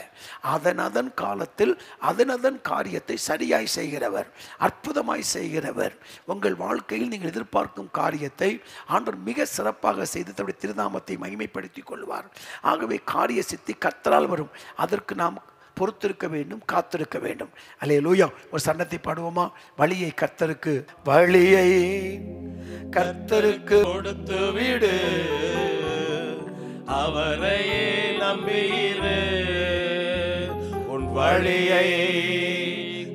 அதன் காலத்தில் அதன் காரியத்தை சரியாய் செய்கிறவர், அற்புதமாய் செய்கிறவர். உங்கள் வாழ்க்கையில் நீங்கள் எதிர்பார்க்கும் காரியத்தை ஆண்டவர் மிக சிறப்பாக செய்து தன்னுடைய திருநாமத்தை மகிமைப்படுத்திக் கொள்வார். ஆகவே காரிய சித்தி கர்த்தரால் வரும். அதற்கு நாம் பொறுத்திருக்க வேண்டும், காத்திருக்க வேண்டும். அல்லேலூயா. ஒரு சன்னத்தை பாடுவோமா? வழியை கர்த்தருக்கு, வழியை கர்த்தருக்கு கொடுத்து விடு, அவரையே நம்பியிரு. உன் வழியை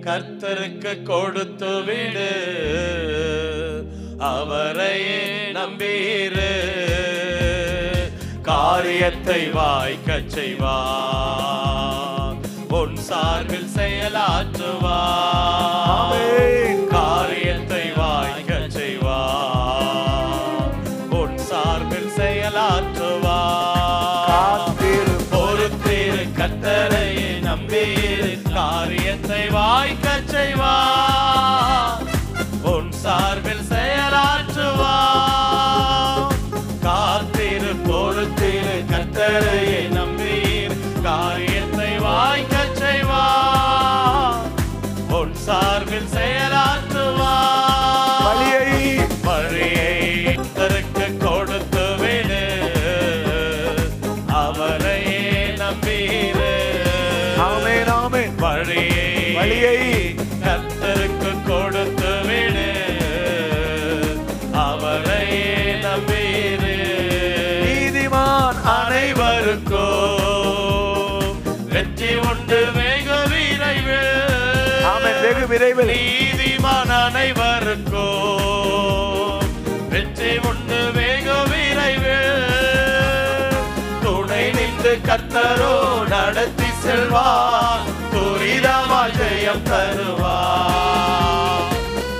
கர்த்தருக்கு கொடுத்து விடு, அவரையே நம்பியிரு. காரியத்தை வாய்க்கச் செய்வார், உன் சார்பில் செயலாற்றுவார். காரியத்தை வாய்க்கச் செய்வார், உன் சார்பில் செயலாற்றுவார். பொறுத்திரு, கர்த்தரையே நம்பியிரு. காரியத்தை வாய்க்கச் செய்வார், உன் சார்பில் செயலாற்றுவார். காத்திரு, பொறுத்திரு, கர்த்தரையே நம்பியிரு. காரியத்தை வாய்க்கச் செய்வார், உன் சார்பில் செயலாற்றுவார். வழியை கர்த்தருக்கு கொடுத்து விடு, அவரையே நம்பியிரு. ஆமென், ஆமென். வழியை கர்த்தருக்கு கொடுத்து விடு, அவரையே நம்பியிரு. நீதிமான் அனைவருக்கோ வெற்றி உண்டு வெகு விரைவில். ஆமென். வெகு விரைவில். நீதிமான் அனைவருக்கோ வெற்றி உண்டு வெகு விரைவில். துணை நின்று கர்த்தரோ நடத்தி செல்வார், துரிதமா ஜெயம் தருவார்.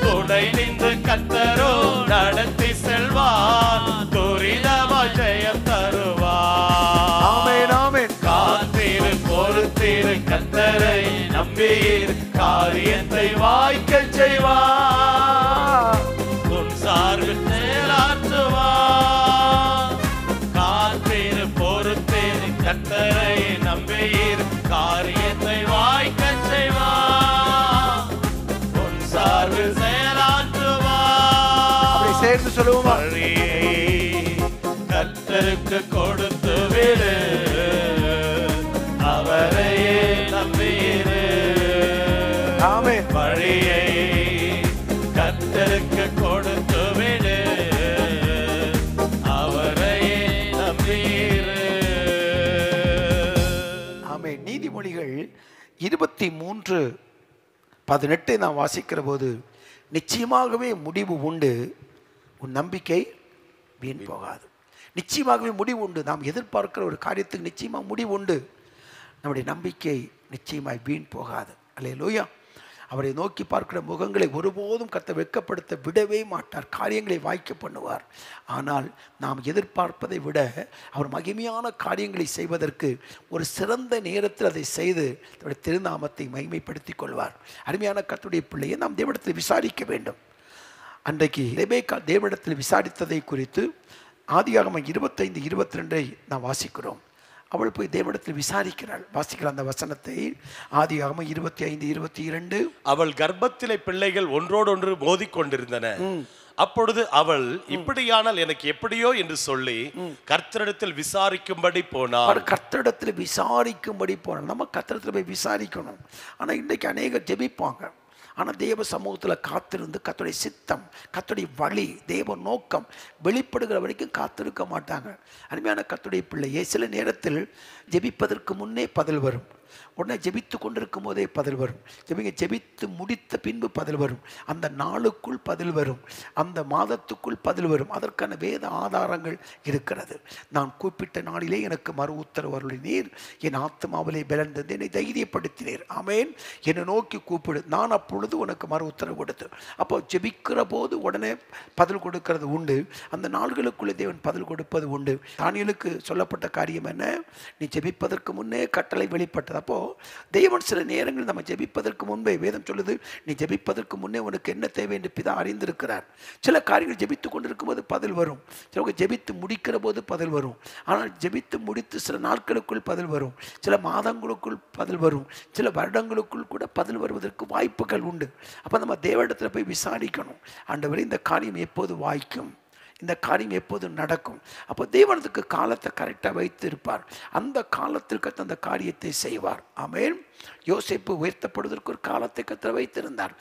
துணை நின்று கர்த்தரோ நடத்தி செல்வார், துரிதமா ஜெயம் தருவார். ஆமென், ஆமென். காத்திரு, பொறுத்திரு, கர்த்தரை நம்பியிரு. காரியத்தை வாய்க்கச் செய்வார், உன் சார்பில் செயலாற்றுவார். காத்திரு, பொறுத்திரு, கர்த்தரை நம்பியிரு. காரியத்தை வாய்க்கச் செய்வார், உன் சார்பில் செயலாற்றுவார். அப்படி சேர்ந்து சொல்லுவோமா? வழியை கர்த்தருக்கு கொடுத்து விடு, அவரையே நம்பியிரு. ஆமென். வழியை கர்த்தருக்கு கொடுத்து விடு, அவரையே நம்பியிரு. ஆமென். நீதிமொழிகள் 23:18 நாம் வாசிக்கிற போது, நிச்சயமாகவே முடிவு உண்டு, உன் நம்பிக்கை வீண் போகாது. நிச்சயமாகவே முடிவு உண்டு. நாம் எதிர்பார்க்கிற ஒரு காரியத்துக்கு நிச்சயமாக முடிவு உண்டு. நம்முடைய நம்பிக்கை நிச்சயமாய் வீண் போகாது. அல்லேலூயா. அவரை நோக்கி பார்க்கிற முகங்களை ஒருபோதும் கர்த்தர் வெட்கப்படுத்த விடவே மாட்டார். காரியங்களை வாய்க்க பண்ணுவார். ஆனால் நாம் எதிர்பார்ப்பதை விட அவர் மகிமையான காரியங்களை செய்வதற்கு ஒரு சிறந்த நேரத்தில் அதை செய்து தன்னுடைய திருநாமத்தை மகிமைப்படுத்திக் கொள்வார். அருமையான கர்த்தருடைய பிள்ளையை நாம் தேவனிடத்தில் விசாரிக்க வேண்டும். அன்றைக்கு ரெபேக்கா தேவனிடத்தில் விசாரித்ததை குறித்து ஆதியாகமம் 25:22 நாம் வாசிக்கிறோம். அவள் போய் தேவனிடத்தில் விசாரிக்கிறாள். வாசிக்கிற அந்த வசனத்தை ஆதியாகமம் 25:22. அவள் கர்ப்பத்திலே பிள்ளைகள் ஒன்றோடொன்று மோதிக்கொண்டிருந்தன. அப்பொழுது அவள், இப்படியானால் எனக்கு எப்படியோ என்று சொல்லி கர்த்தரிடத்தில் விசாரிக்கும்படி போனாள். கர்த்தரிடத்தில் விசாரிக்கும்படி போனாள். நம்ம கர்த்தரிடத்தில் போய் விசாரிக்கணும். ஆனால் இன்றைக்கு அநேகர் ஜெபிப்பாங்க. ஆனால் தேவ சமூகத்தில் காத்திருந்து கர்த்தருடைய சித்தம், கர்த்தருடைய வழி, தேவ நோக்கம் வெளிப்படுகிற வரைக்கும் காத்திருக்க மாட்டாங்க. அருமையான கர்த்தருடைய பிள்ளையே, சில நேரத்தில் ஜெபிப்பதற்கு முன்னே பதில் வரும். உடனே ஜெபித்து கொண்டிருக்கும் போதே பதில் வரும். ஜெபித்து முடித்த பின்பு பதில் வரும். அந்த நாளுக்குள் பதில் வரும். அந்த மாதத்துக்குள் பதில் வரும். அதற்கான வேத ஆதாரங்கள் இருக்கிறது. நான் கூப்பிட்ட நாளிலே எனக்கு மறு உத்தரவு அருளினீர், என் ஆத்மாவிலே பலன் தந்து என்னை தைரியப்படுத்தினீர். ஆமேன். என்னை நோக்கி கூப்பிடு, நான் அப்பொழுது உனக்கு மறு உத்தரவு கொடுத்து. அப்போ ஜெபிக்கிற போது உடனே பதில் கொடுக்கிறது உண்டு. அந்த நாள்களுக்குள்ளே தேவன் பதில் கொடுப்பது உண்டு. தானியேலுக்கு சொல்லப்பட்ட காரியம் என்ன? நீ ஜெபிப்பதற்கு முன்னே கட்டளை வெளிப்பட்டது. அப்போ தேவன் சில நேரங்களில் நம்ம ஜெபிப்பதற்கு முன்பே, வேதம் சொல்லுது, நீ ஜெபிப்பதற்கு முன்னே உனக்கு என்ன தேவை என்று பிதா அறிந்திருக்கிறார். சில காரியங்கள் ஜெபித்து கொண்டிருக்கும் போது பதில் வரும். சிலவங்க ஜெபித்து முடிக்கிற போது பதில் வரும். ஆனால் ஜெபித்து முடித்து சில நாட்களுக்குள் பதில் வரும், சில மாதங்களுக்குள் பதில் வரும், சில வருடங்களுக்குள் கூட பதில் வருவதற்கு வாய்ப்புகள் உண்டு. அப்போ நம்ம தேவனிடத்தில் போய் விசாரிக்கணும், ஆண்டவரே இந்த காரியம் எப்போது வாய்க்கும், இந்த காரியம் எப்போது நடக்கும். அப்போ தேவனுக்கு காலத்தை கரெக்டாக வைத்து இருப்பார். அந்த காலத்திற்கு அந்த காரியத்தை செய்வார். ஆமென். யோசேப்பு உயர்த்தப்படுவதற்கு ஒரு காலத்தை கர்த்தர் வைத்திருந்தார்.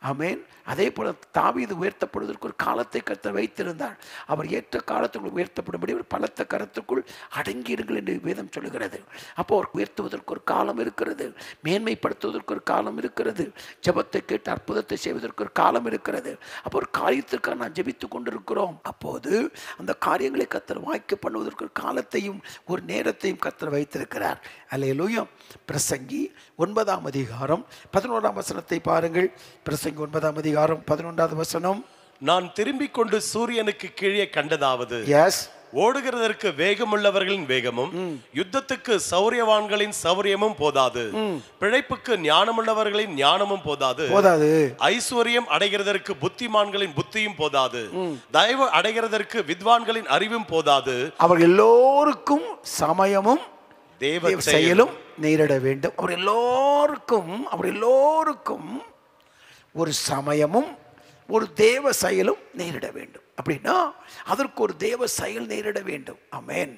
ஆமென். அதே போல தாவீது உயர்த்தப்படுவதற்கு ஒரு காலத்தை கர்த்தர் வைத்திருந்தார். அவர் ஏற்ற காலத்துக்குள் உயர்த்தப்படும்படி ஒரு பலத்த கரத்துக்குள் அடங்கியிருங்கள் என்று வேதம் சொல்லுகிறது. அப்போ அவர் உயர்த்துவதற்கு ஒரு காலம் இருக்கிறது, மேன்மைப்படுத்துவதற்கு ஒரு காலம் இருக்கிறது, ஜெபத்தை கேட்டு அற்புதத்தை செய்வதற்கு ஒரு காலம் இருக்கிறது. அப்போ ஒரு காரியத்திற்காக நான் ஜெபித்து கொண்டிருக்கிறோம். அப்போது அந்த காரியங்களை கர்த்தர் வாய்க்க பண்ணுவதற்கு ஒரு காலத்தையும் ஒரு நேரத்தையும் கர்த்தர் வைத்திருக்கிறார். அல்லேலூயா. பிரசங்கி 9ஆம் அதிகாரம் 11ஆம் வசனத்தை பாருங்கள். பிரசங்கி 9ஆம் அதிகாரம் 11வது வசனம். நான் திரும்பிக் கொண்டு சூரியனுக்கு கீழே கண்டதாவது, எஸ், ஓடுகிறதற்கு வேகமுள்ளவர்களின் வேகமும் யுத்தத்துக்கு சௌரியவான்களின் சௌரியமும் போதாது, பிழைப்புக்கு ஞானமுள்ளவர்களின் ஞானமும் போதாது, ஐஸ்வர்யம் அடைகிறதற்கு புத்திமான்களின் புத்தியும் போதாது, தயவு அடைகிறதற்கு வித்வான்களின் அறிவும் போதாது, அவர் எல்லோருக்கும் சமயமும் தேவ செயலும் நேரிட வேண்டும். அவர் எல்லோருக்கும் ஒரு சமயமும் ஒரு தேவ செயலும் நேரிட வேண்டும். அப்படின்னா அதற்கு ஒரு தேவ செயல் நேரிட வேண்டும். ஆமென்.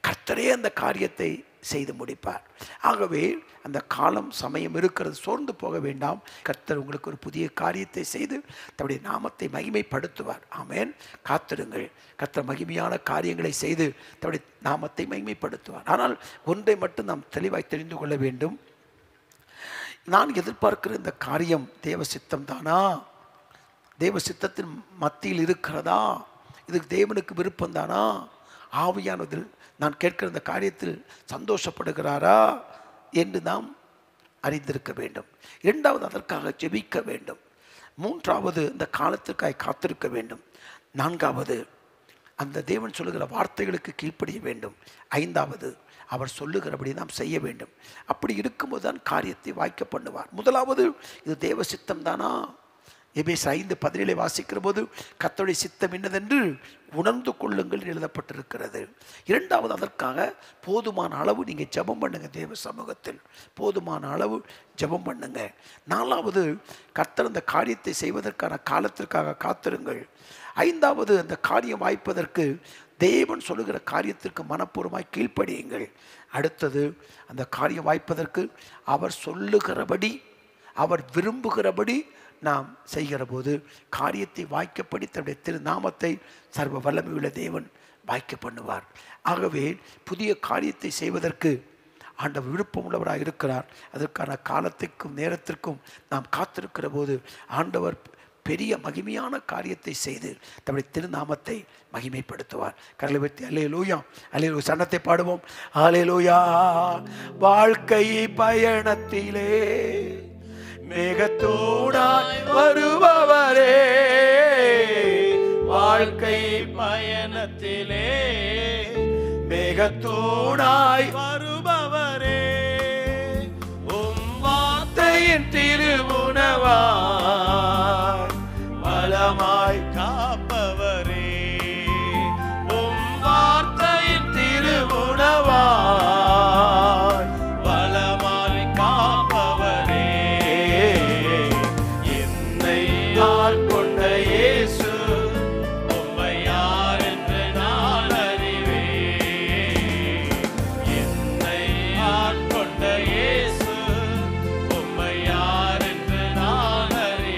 கர்த்தரே அந்த காரியத்தை செய்து முடிப்பார். ஆகவே அந்த காலம் சமயம் இருக்கிறது, சோர்ந்து போக வேண்டாம். கர்த்தர் உங்களுக்கு ஒரு புதிய காரியத்தை செய்து தம்முடைய நாமத்தை மகிமைப்படுத்துவார். ஆமென். காத்திருங்கள். கர்த்தர் மகிமையான காரியங்களை செய்து தம்முடைய நாமத்தை மகிமைப்படுத்துவார். ஆனால் ஒன்றை மட்டும் நாம் தெளிவாய் தெரிந்து கொள்ள வேண்டும். நான் எதிர்பார்க்கிற இந்த காரியம் தேவ சித்தம் தானா? தேவ சித்தத்தின் மத்தியில் இருக்கிறதா? இதுக்கு தேவனுக்கு விருப்பம் தானா? ஆவியானதில் நான் கேட்கிற இந்த காரியத்தில் சந்தோஷப்படுகிறாரா என்று நாம் அறிந்திருக்க வேண்டும். இரண்டாவது, அதற்காக ஜெபிக்க வேண்டும். மூன்றாவது, இந்த காலத்திற்காக காத்திருக்க வேண்டும். நான்காவது, அந்த தேவன் சொல்லுகிற வார்த்தைகளுக்கு கீழ்ப்படிய வேண்டும். ஐந்தாவது, அவர் சொல்லுகிறபடி நாம் செய்ய வேண்டும். அப்படி இருக்கும்போது தான் காரியத்தை வாய்க்க பண்ணுவார். முதலாவது, இது தேவ சித்தம் தானா? எபேசியர் 5:17 வாசிக்கிற போது கர்த்தருடைய சித்தம் என்னதென்று உணர்ந்து கொள்ளுங்கள் எழுதப்பட்டிருக்கிறது. இரண்டாவது, அதற்காக போதுமான அளவு நீங்கள் ஜெபம் பண்ணுங்க. தேவ சமூகத்தில் போதுமான அளவு ஜெபம் பண்ணுங்க. நாலாவது, கர்த்தர் அந்த காரியத்தை செய்வதற்கான காலத்திற்காக காத்திருங்கள். ஐந்தாவது, அந்த காரியம் வாய்ப்பதற்கு தேவன் சொல்லுகிற காரியத்திற்கு மனப்பூர்வமாய் கீழ்ப்படியுங்கள். அடுத்தது, அந்த காரியம் வாய்ப்பதற்கு அவர் சொல்லுகிறபடி, அவர் விரும்புகிறபடி நாம் செய்கிற போது காரியத்தை வாய்க்கப்படி தன்னுடைய திருநாமத்தை சர்வ வல்லமையுள்ள தேவன் வாய்க்க பண்ணுவார். ஆகவே புதிய காரியத்தை செய்வதற்கு ஆண்டவர் விருப்பம் உள்ளவராக இருக்கிறார். அதற்கான காலத்திற்கும் நேரத்திற்கும் நாம் காத்திருக்கிற போது ஆண்டவர் பெரிய மகிமையான காரியத்தை செய்து தன்னுடைய திருநாமத்தை மகிமைப்படுத்துவார். கரங்களை வைத்து அல்லேலூயா அல்லேலூயா சன்னத்தை பாடுவோம். அல்லேலூயா. வாழ்க்கை பயணத்திலே மேகத்தோடாய் வருபவரே, வாழ்க்கை பயணத்திலே மேகத்தோடாய் வருபவரே, உம் வார்த்தையின் திருவுணவாய் பலமாய் காப்பவரே, உம் வார்த்தையின் திருவுணவாய் பலமாய் காப்பவரே, என்னை ஆட்கொண்ட இயேசு உம்மை யார் என்று நான் அறிவேன், என்னை ஆட்கொண்ட இயேசு உம்மை யார் என்று நான் அறிவேன்.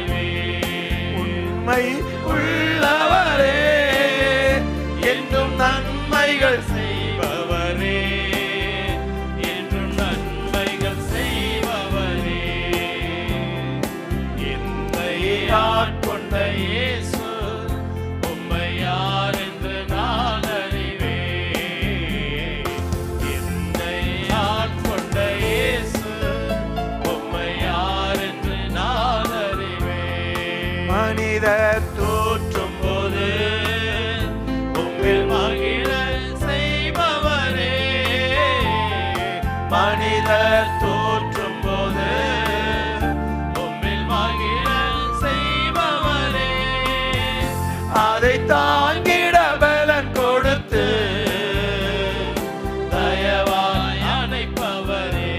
மனிதர் தோற்றும் போது உம்மில் மகிழ செய்பவரே, அதை தாங்கிட பலன் கொடுத்து தயவாய் அணைப்பவரே,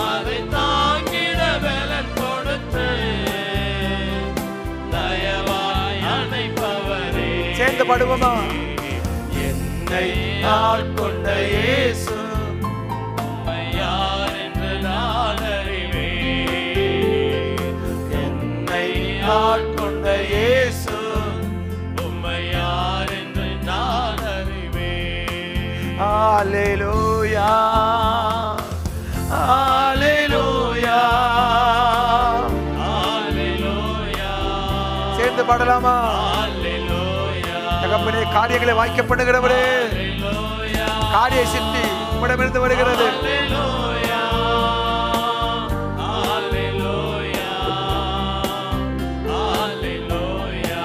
அதை தாங்கிட பலன் கொடுத்து தயவாய் அணைப்பவரே. சேர்ந்து பாடுவோமா? என்னை ஆட்கொண்ட இயேசு உம்மை யார் என்று நான் அறிவேன். என்னை ஆட்கொண்ட இயேசு உம்மை யார் என்று நான் அறிவேன். ஹல்லேலூயா, ஹல்லேலூயா, ஹல்லேலூயா, சேர்ந்து பாடலாமா? ஹல்லேலூயா, தகப்பனே, காரியங்களை வாய்க்கப்படுகிறவரே, ஹல்லேலூயா, காரிய சித்தி உம்மிடமிருந்து வருகிறது. ஹல்லேலூயா, ஹல்லேலூயா, ஹல்லேலூயா.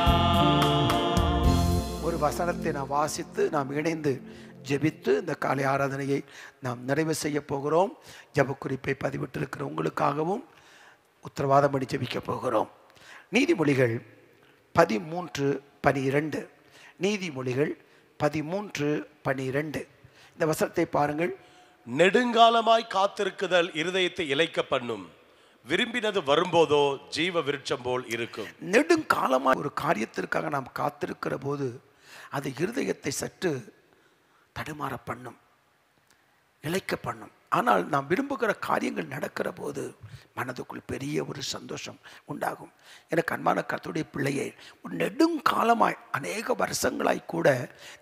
ஒரு வசனத்தை நாம் வாசித்து நாம் இணைந்து ஜெபித்து இந்த காலை ஆராதனையை நாம் நிறைவு செய்ய போகிறோம். ஜெப குறிப்பை பதிவிட்டிருக்கிற உங்களுக்காகவும் உத்தரவாதம் பண்ணி ஜெபிக்க போகிறோம். நீதிமொழிகள் 13:12. நீதிமொழிகள் 13:12. இந்த வசனத்தை பாருங்கள். நெடுங்காலமாய் காத்திருக்குதல் இருதயத்தை இளைக்க பண்ணும், விரும்பினது வரும்போதோ ஜீவ விருட்சம் போல் இருக்கும். நெடுங்காலமாக ஒரு காரியத்திற்காக நாம் காத்திருக்கிற போது அது இருதயத்தை சற்று தடுமாற பண்ணும், இளைக்க பண்ணும். ஆனால் நாம் விரும்புகிற காரியங்கள் நடக்கிற போது மனதுக்குள் பெரிய ஒரு சந்தோஷம் உண்டாகும். எனக்கு அன்பான கர்த்தருடைய பிள்ளையே, ஒரு நெடுங்காலமாய் அநேக வருஷங்களாய் கூட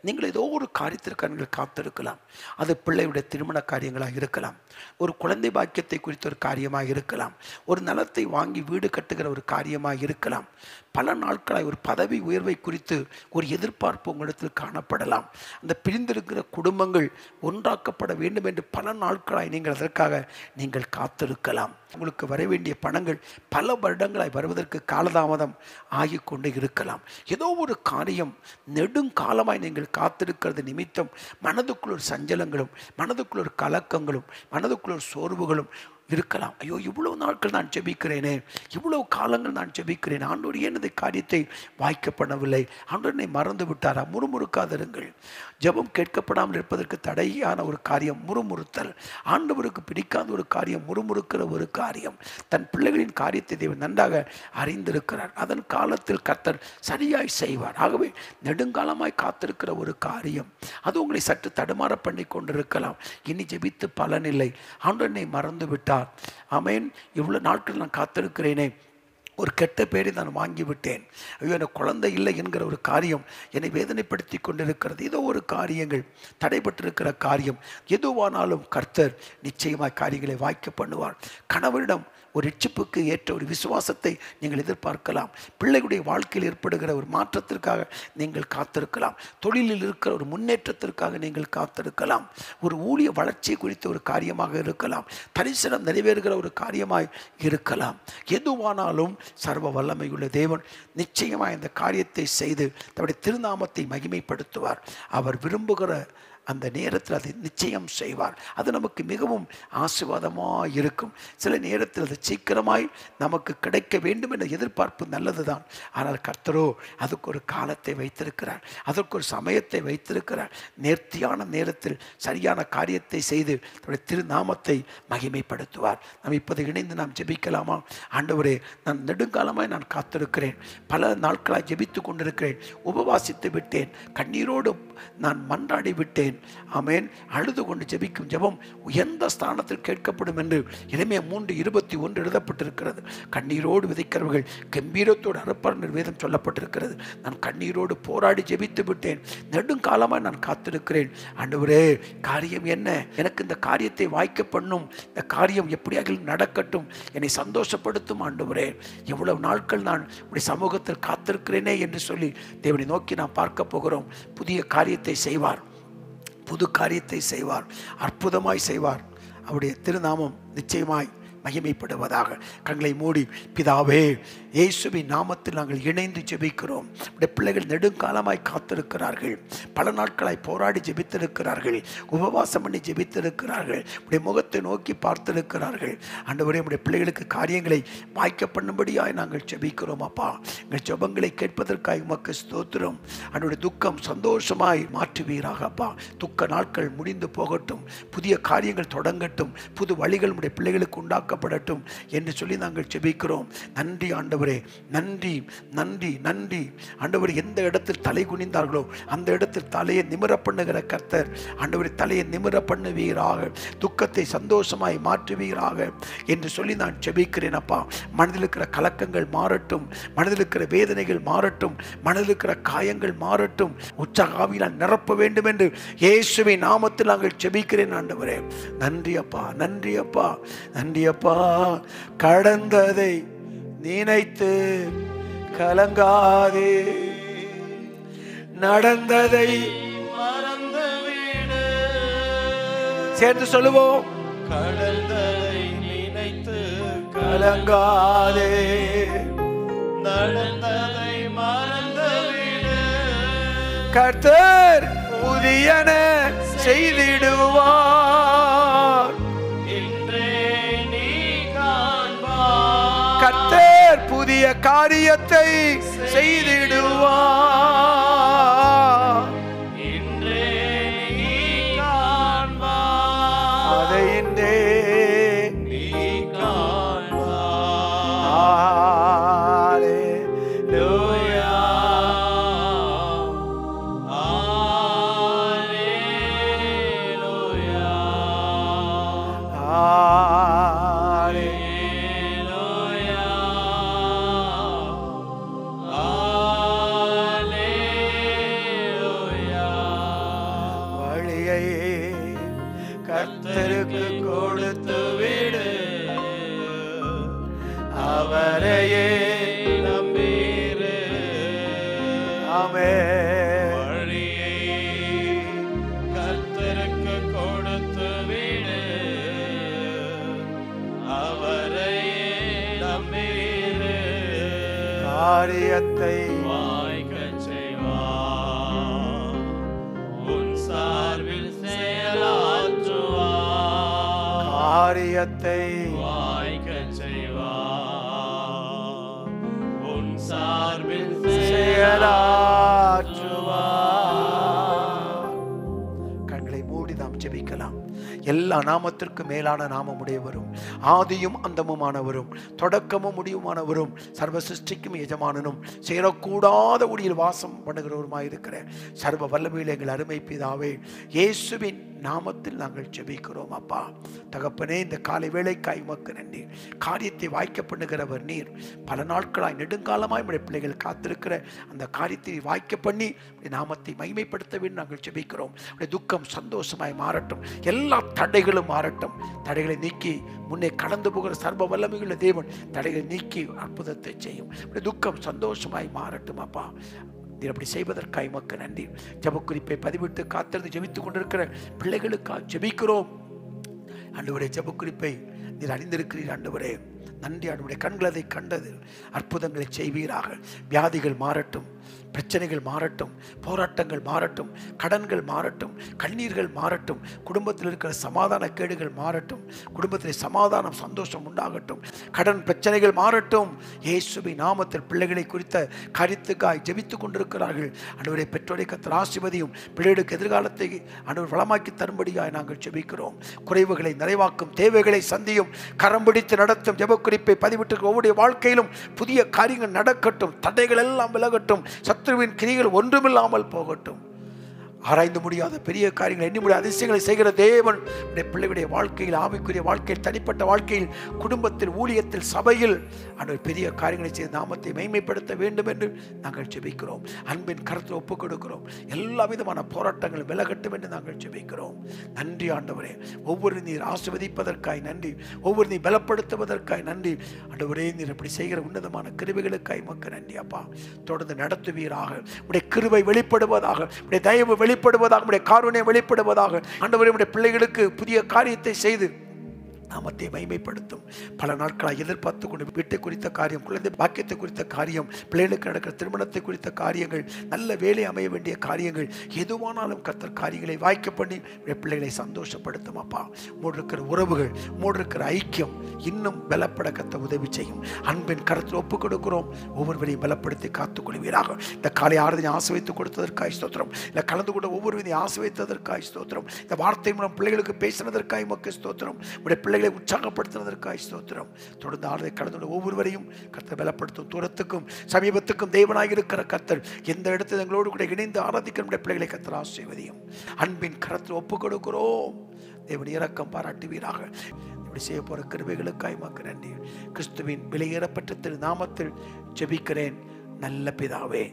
நீங்கள் ஏதோ ஒரு காரியத்திற்கு நீங்கள் காத்திருக்கலாம். அது பிள்ளையுடைய திருமண காரியங்களாக இருக்கலாம், ஒரு குழந்தை பாக்கியத்தை குறித்த ஒரு காரியமாக இருக்கலாம், ஒரு நிலத்தை வாங்கி வீடு கட்டுகிற ஒரு காரியமாக இருக்கலாம். பல நாட்களாய் ஒரு பதவி உயர்வை குறித்து ஒரு எதிர்பார்ப்பு உங்களிடத்தில் காணப்படலாம். அந்த பிரிந்திருக்கிற குடும்பங்கள் ஒன்றாக்கப்பட வேண்டும் என்று பல நாட்களாய் நீங்கள் அதற்காக நீங்கள் காத்திருக்கலாம். உங்களுக்கு வர வேண்டிய பணங்கள் பல வருடங்களாய் வருவதற்கு காலதாமதம் ஆகி கொண்டு இருக்கலாம். ஏதோ ஒரு காரியம் நெடுங்காலமாய் நீங்கள் காத்திருக்கிறது நிமித்தம் மனதுக்குள் ஒரு சஞ்சலங்களும், மனதுக்குள் ஒரு கலக்கங்களும், மனதுக்குள் ஒரு சோர்வுகளும் இருக்கலாம். ஐயோ, இவ்வளவு நாட்கள் நான் ஜெபிக்கிறேனே, இவ்வளவு காலங்கள் நான் ஜெபிக்கிறேன், ஆண்டவர் ஏன் இந்த காரியத்தை வாய்க்கப்படவில்லை, ஆண்டவர் என்னை மறந்து விட்டாரா? முறுமுறுக்காதிருங்கள். ஜெபம் கேட்கப்படாமல் இருப்பதற்கு தடையான ஒரு காரியம் முறுமுறுத்தல். ஆண்டவருக்கு பிடிக்காத ஒரு காரியம் முறுமுறுக்கிற ஒரு காரியம். தன் பிள்ளைகளின் காரியத்தை தேவன் நன்றாக அறிந்திருக்கிறார். அதன் காலத்தில் கர்த்தர் சரியாய் செய்வார். ஆகவே நெடுங்காலமாய் காத்திருக்கிற ஒரு காரியம் அது உங்களை சற்று தடுமாற பண்ணி கொண்டிருக்கலாம். இனி ஜெபித்து பலனில்லை, ஆண்டவர் என்னை மறந்து விட்டார். ஆமென். இவ்வளவு நாட்கள் நான் காத்திருக்கிறேனே, ஒரு கெட்ட பேரை நான் வாங்கிவிட்டேன், ஐயோ எனக்கு குழந்தை இல்லை என்கிற ஒரு காரியம் என்னை வேதனைப்படுத்தி கொண்டிருக்கிறது. ஏதோ ஒரு காரியங்கள் தடைபட்டிருக்கிற காரியம் எதுவானாலும் கர்த்தர் நிச்சயமாய் காரியங்களை வாய்க்க பண்ணுவார். கணவரிடம் ஒரு ரட்சிப்புக்கு ஏற்ற ஒரு விசுவாசத்தை நீங்கள் எதிர்பார்க்கலாம். பிள்ளைகளுடைய வாழ்க்கையில் ஏற்படுகிற ஒரு மாற்றத்திற்காக நீங்கள் காத்திருக்கலாம். தொழிலில் இருக்கிற ஒரு முன்னேற்றத்திற்காக நீங்கள் காத்திருக்கலாம். ஒரு ஊழிய வளர்ச்சி குறித்த ஒரு காரியமாக இருக்கலாம், தரிசனம் நிறைவேறுகிற ஒரு காரியமாய் இருக்கலாம். எதுவானாலும் சர்வ வல்லமையுள்ள தேவன் நிச்சயமாக இந்த காரியத்தை செய்து தன்னுடைய திருநாமத்தை மகிமைப்படுத்துவார். அவர் விரும்புகிற அந்த நேரத்தில் அதை நிச்சயம் செய்வார். அது நமக்கு மிகவும் ஆசீர்வாதமாக இருக்கும். சில நேரத்தில் அது சீக்கிரமாய் நமக்கு கிடைக்க வேண்டும் என்ற எதிர்பார்ப்பு நல்லது தான். ஆனால் கர்த்தரோ அதுக்கு ஒரு காலத்தை வைத்திருக்கிறார், அதற்கு ஒரு சமயத்தை வைத்திருக்கிறார். நேர்த்தியான நேரத்தில் சரியான காரியத்தை செய்து தன்னுடைய திருநாமத்தை மகிமைப்படுத்துவார். நாம் இப்போது இணைந்து நாம் ஜெபிக்கலாமா? ஆண்டவரே, நான் நெடுங்காலமாய் நான் காத்திருக்கிறேன், பல நாட்களாய் ஜெபித்து கொண்டிருக்கிறேன், உபவாசித்து விட்டேன், கண்ணீரோடு நான் மன்றாடி விட்டேன். ஆமென். அழுது கொண்டு ஜெபிக்கும் ஜெபம் உயர்ந்த ஸ்தானத்தில் கேட்கப்படும் என்று எரேமியா 3:21 எழுதப்பட்டிருக்கிறது. கண்ணீரோடு விதைக்கிறவர்கள் கம்பீரத்தோடு அறுப்பார் என்று வேதம் சொல்லப்பட்டிருக்கிறது. நான் கண்ணீரோடு போராடி ஜெபித்து விட்டேன், நெடுங்காலமாக நான் காத்திருக்கிறேன். ஆண்டவரே, காரியம் என்ன? எனக்கு இந்த காரியத்தை வாய்க்க பண்ணும், இந்த காரியம் எப்படியாக நடக்கட்டும், என்னை சந்தோஷப்படுத்தும். ஆண்டவரே, எவ்வளவு நாட்கள் நான் உடைய சமூகத்தில் காத்திருக்கிறேனே என்று சொல்லி தேவனை நோக்கி நாம் பார்க்க போகிறோம். புதிய காரியத்தை செய்வார், புது காரியத்தை செய்வார், அற்புதமாய் செய்வார். அவருடைய திருநாமம் நிச்சயமாய் மகிமைப்படுவதாக. கண்களை மூடி, பிதாவே இயேசுவின் நாமத்தில் நாங்கள் இணைந்து ஜெபிக்கிறோம். உடைய பிள்ளைகள் நெடுங்காலமாய் காத்திருக்கிறார்கள், பல நாட்களாய் போராடி ஜெபித்திருக்கிறார்கள், உபவாசம் பண்ணி ஜெபித்திருக்கிறார்கள், உடைய முகத்தை நோக்கி பார்த்திருக்கிறார்கள். ஆண்டவரே, உடைய பிள்ளைகளுக்கு காரியங்களை வாய்க்க பண்ணும்படியாய் நாங்கள் ஜெபிக்கிறோம் அப்பா. எங்கள் ஜெபங்களை கேட்பதற்காக உமக்கு ஸ்தோத்திரம். அவனுடைய துக்கம் சந்தோஷமாய் மாற்றுவீராக அப்பா. துக்க நாட்கள் முடிந்து போகட்டும், புதிய காரியங்கள் தொடங்கட்டும், புது வழிகள் உடைய பிள்ளைகளுக்கு உண்டாக்கப்படட்டும் என்று சொல்லி நாங்கள் ஜெபிக்கிறோம். நன்றி ஆண்டவரே, நன்றி நன்றி நன்றி ஆண்டவரே. எந்த இடத்தில் தலை குனிந்தார்களோ அந்த இடத்தில் தலையை நிமிர பண்ணுகிற கர்த்தர் ஆண்டவரே, தலையை நிமிர பண்ணுவீராக, துக்கத்தை சந்தோஷமாய் மாற்றுவீராக என்று சொல்லி நான் ஜெபிக்கிறேன் அப்பா. மனதில் இருக்கிற கலக்கங்கள் மாறட்டும், மனதில் இருக்கிற வேதனைகள் மாறட்டும், மனதில் இருக்கிற காயங்கள் மாறட்டும், உற்சாகாவினால் நிரப்ப வேண்டும் என்று இயேசுவின் நாமத்தில் நாங்கள் ஜெபிக்கிறேன் ஆண்டவரே. நன்றி அப்பா, நன்றி அப்பா, நன்றி அப்பா. கடந்ததை நினைத்து கலங்காதே, நடந்ததை மறந்துவிடு. சேர்ந்து சொல்லுவோம். கடந்ததை நினைத்து கலங்காதே, நடந்ததை மறந்துவிடு. கர்த்தர் புதியன செய்திடுவார், இன்றே நீ காண்பாய். கர்த்தர் புதிய காரியத்தை செய்திடுவார், இன்றே நீ காண்பாய். அதை இன்றே நீ காண்பாய். ஹல்லேலூயா. வழியை கர்த்தருக்கு கொடுத்து விடு, அவரையே நம்பிரு. ஆமென். வழியை கர்த்தருக்கு கொடுத்து விடு, அவரையே நம்பிரு. காரியத்தை வாய்க்கச் செய்வார், உன் சார்பில் செயலாற்றுவார். காரியத்தை வாய்க்கச் செய்வார், உன் சார்பில் செயலாற்றுவார். கண்களை மூடி நாம் ஜெபிக்கலாம். எல்லா நாமத்திற்கும் மேலான நாமம் உடையவரும், ஆதியும் அந்தமுமானவரும், தொடக்கமும் முடிவுமானவரும், சர்வ சிருஷ்டிக்கும் எஜமானனும், சேரக்கூடாத ஒளியில் வாசம் பண்ணுகிறவருமாயிருக்கிற சர்வ வல்லமையில் எங்கள் அருமை பிதாவே, இயேசுவின் நாமத்தில் நாங்கள் ஜெபிக்கிறோம் அப்பா. தகப்பனே, இந்த காலை வேளைக்காய் உமக்கு நன்றி. காரியத்தை வாய்க்க பண்ணுகிறவர் நீர். பல நாட்களாய் நெடுங்காலமாய் உடைய பிள்ளைகள் காத்திருக்கிற அந்த காரியத்தை வாய்க்க பண்ணி நாமத்தை மகிமைப்படுத்த வேண்டும் நாங்கள் ஜெபிக்கிறோம். துக்கம் சந்தோஷமாய் மாறட்டும், எல்லா தடைகளும் மாறட்டும். தடைகளை நீக்கி முன்னே கடந்து போகிற சர்வ வல்லமையுள்ள தேவன் தடைகளை நீக்கி அற்புதத்தை செய்யும். துக்கம் சந்தோஷமாய் மாறட்டும் அப்பா. நீர் அப்படி செய்வதற்காக உமக்கு நன்றி. ஜெபக்குறிப்பை பதிவிட்டு காத்திருந்து ஜெபித்துக் கொண்டிருக்கிற பிள்ளைகளுக்காக ஜெபிக்கிறோம் ஆண்டவரே. ஜெபக்குறிப்பை நீர் அறிந்திருக்கிறீர் ஆண்டவரே. நன்றி ஆண்டவரே. கண்கள் அதை கண்டது. அற்புதங்களை செய்வீராக. வியாதிகள் மாறட்டும், பிரச்சனைகள் மாறட்டும், போராட்டங்கள் மாறட்டும், கடன்கள் மாறட்டும், கண்ணீர்கள் மாறட்டும், குடும்பத்தில் இருக்கிற சமாதான கேடுகள் மாறட்டும், குடும்பத்தில் சமாதானம் சந்தோஷம் உண்டாகட்டும், கடன் பிரச்சனைகள் மாறட்டும். இயேசுவின் நாமத்தில் பிள்ளைகளை குறித்த கருத்துக்காய் ஜெபித்துக் கொண்டிருக்கிறார்கள் ஆண்டவரே. பெற்றோரை கர்த்தர் ஆசீர்வதியும், பிள்ளைகளுக்கு எதிர்காலத்தை ஆண்டவர் வளமாக்கி தரும்படியாய் நாங்கள் ஜெபிக்கிறோம். குறைவுகளை நிறைவாக்கும், தேவைகளை சந்தியும், கரம் பிடித்து நடத்தும். ஜெபக்குறிப்பை பதிவிட்டு ஒவ்வொரு வாழ்க்கையிலும் புதிய காரியங்கள் நடக்கட்டும், தடைகள் எல்லாம் விலகட்டும், சத்துருவின் கிரிகள் ஒன்றுமில்லாமல் போகட்டும். ஆராய்ந்து முடியாத பெரிய காரியங்கள், எண்ணி முடியாத அதிசயங்களை செய்கிற தேவன் பிள்ளைகளுடைய வாழ்க்கையில், ஆவிக்குரிய வாழ்க்கையில், தனிப்பட்ட வாழ்க்கையில், குடும்பத்தில், ஊழியத்தில், சபையில் ஆண்டவர் பெரிய காரியங்களை செய்து நாமத்தை மகிமைப்படுத்த வேண்டும் என்று நாங்கள் ஜெபிக்கிறோம். அன்பின் கருத்தில் ஒப்புக் கொடுக்கிறோம். எல்லா விதமான போராட்டங்கள் விலகட்டும் என்று நாங்கள் ஜெபிக்கிறோம். நன்றி ஆண்டவரே. ஒவ்வொரு நீர் ஆசீர்வதிப்பதற்காய் நன்றி, ஒவ்வொரு நீர் பலப்படுத்துவதற்காய் நன்றி ஆண்டவரே. நீர் இப்படி செய்கிற உன்னதமான கிருபைகளுக்காய் உமக்கு நன்றி அப்பா. தொடர்ந்து நடத்துவீராக. உடைய கிருபை வெளிப்படுவதாக, உடைய தயவு வெளிப்படுவதாக, உடைய காருண்யம் வெளிப்படுவதாக. ஆண்டவரே, உடைய பிள்ளைகளுக்கு புதிய காரியத்தை செய்து நாமத்தை மகிமைப்படுத்தும். பல நாட்களாக எதிர்பார்த்து கொண்டு வீட்டை குறித்த காரியம், குழந்தை பாக்கியத்தை குறித்த காரியம், பிள்ளைகளுக்கு நடக்கிற திருமணத்தை குறித்த காரியங்கள், நல்ல வேலை அமைய வேண்டிய காரியங்கள், எதுவானாலும் கர்த்தர் காரியங்களை வாய்க்க பண்ணி பிள்ளைகளை சந்தோஷப்படுத்தும். அப்பா மூடு இருக்கிற உறவுகள், மூடு இருக்கிற ஐக்கியம் இன்னும் பலப்பட கர்த்தர் உதவி செய்யும். அன்பின் கருத்தில் ஒப்புக் கொடுக்கிறோம். ஒவ்வொருவரையும் பலப்படுத்தி காத்துக் கொள்வீராக. இந்த காலை ஆறுதலை ஆசீர்வதித்து கொடுத்ததற்காய் ஸ்தோத்திரம். இல்லை கலந்து கொண்ட ஒவ்வொருவரையும் ஆசீர்வதித்ததற்காய் ஸ்தோத்திரம். இந்த வார்த்தை மூலம் பிள்ளைகளுக்கு பேசினதற்காய் உமக்கு ஸ்தோத்திரம். உடைய பிள்ளைகளை உற்சாகப்படுத்தினதற்காய் ஸ்தோத்திரம். தொடர்ந்து ஆறுதலை கலந்து ஒவ்வொருவரையும் கர்த்தர் பலப்படுத்தும். தூரத்துக்கும் சமீபத்துக்கும் தேவனாக இருக்கிற கர்த்தர் எந்த இடத்தில் எங்களோடு கூட இணைந்து ஆராதிக்கிற பிள்ளைகளை கர்த்தர் ஆசீர்வதியும். அன்பின் கரத்தில் ஒப்புக் கொடுக்கிறோம். தேவன் இரக்கம் பாராட்டுவீராக. இப்படி செய்ய போற கிருபைகளுக்காய் உமக்கு நன்றி. கிறிஸ்துவின் விலையேறப்பட்ட திரு நாமத்தில் ஜெபிக்கிறேன் நல்ல பிதாவே.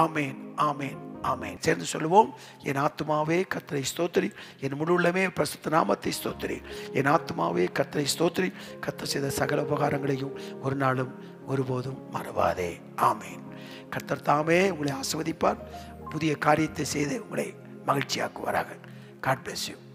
ஆமேன், ஆமேன், ஆமேன். சேர்ந்து சொல்லுவோம். என் ஆத்துமாவே கர்த்தரை ஸ்தோத்திரி, என் முழு உள்ளமே பரிசுத்த நாமத்தை ஸ்தோத்திரி. என் ஆத்துமாவே கர்த்தரை ஸ்தோத்திரி, கர்த்தர் செய்த சகல உபகாரங்களையும் ஒரு நாளும் ஒருபோதும் மறவாதே. ஆமேன். கர்த்தர் தாமே உங்களை ஆசீர்வதிப்பார். புதிய காரியத்தை செய்து உங்களை மகிழ்ச்சியாக்குவாராக. God bless you.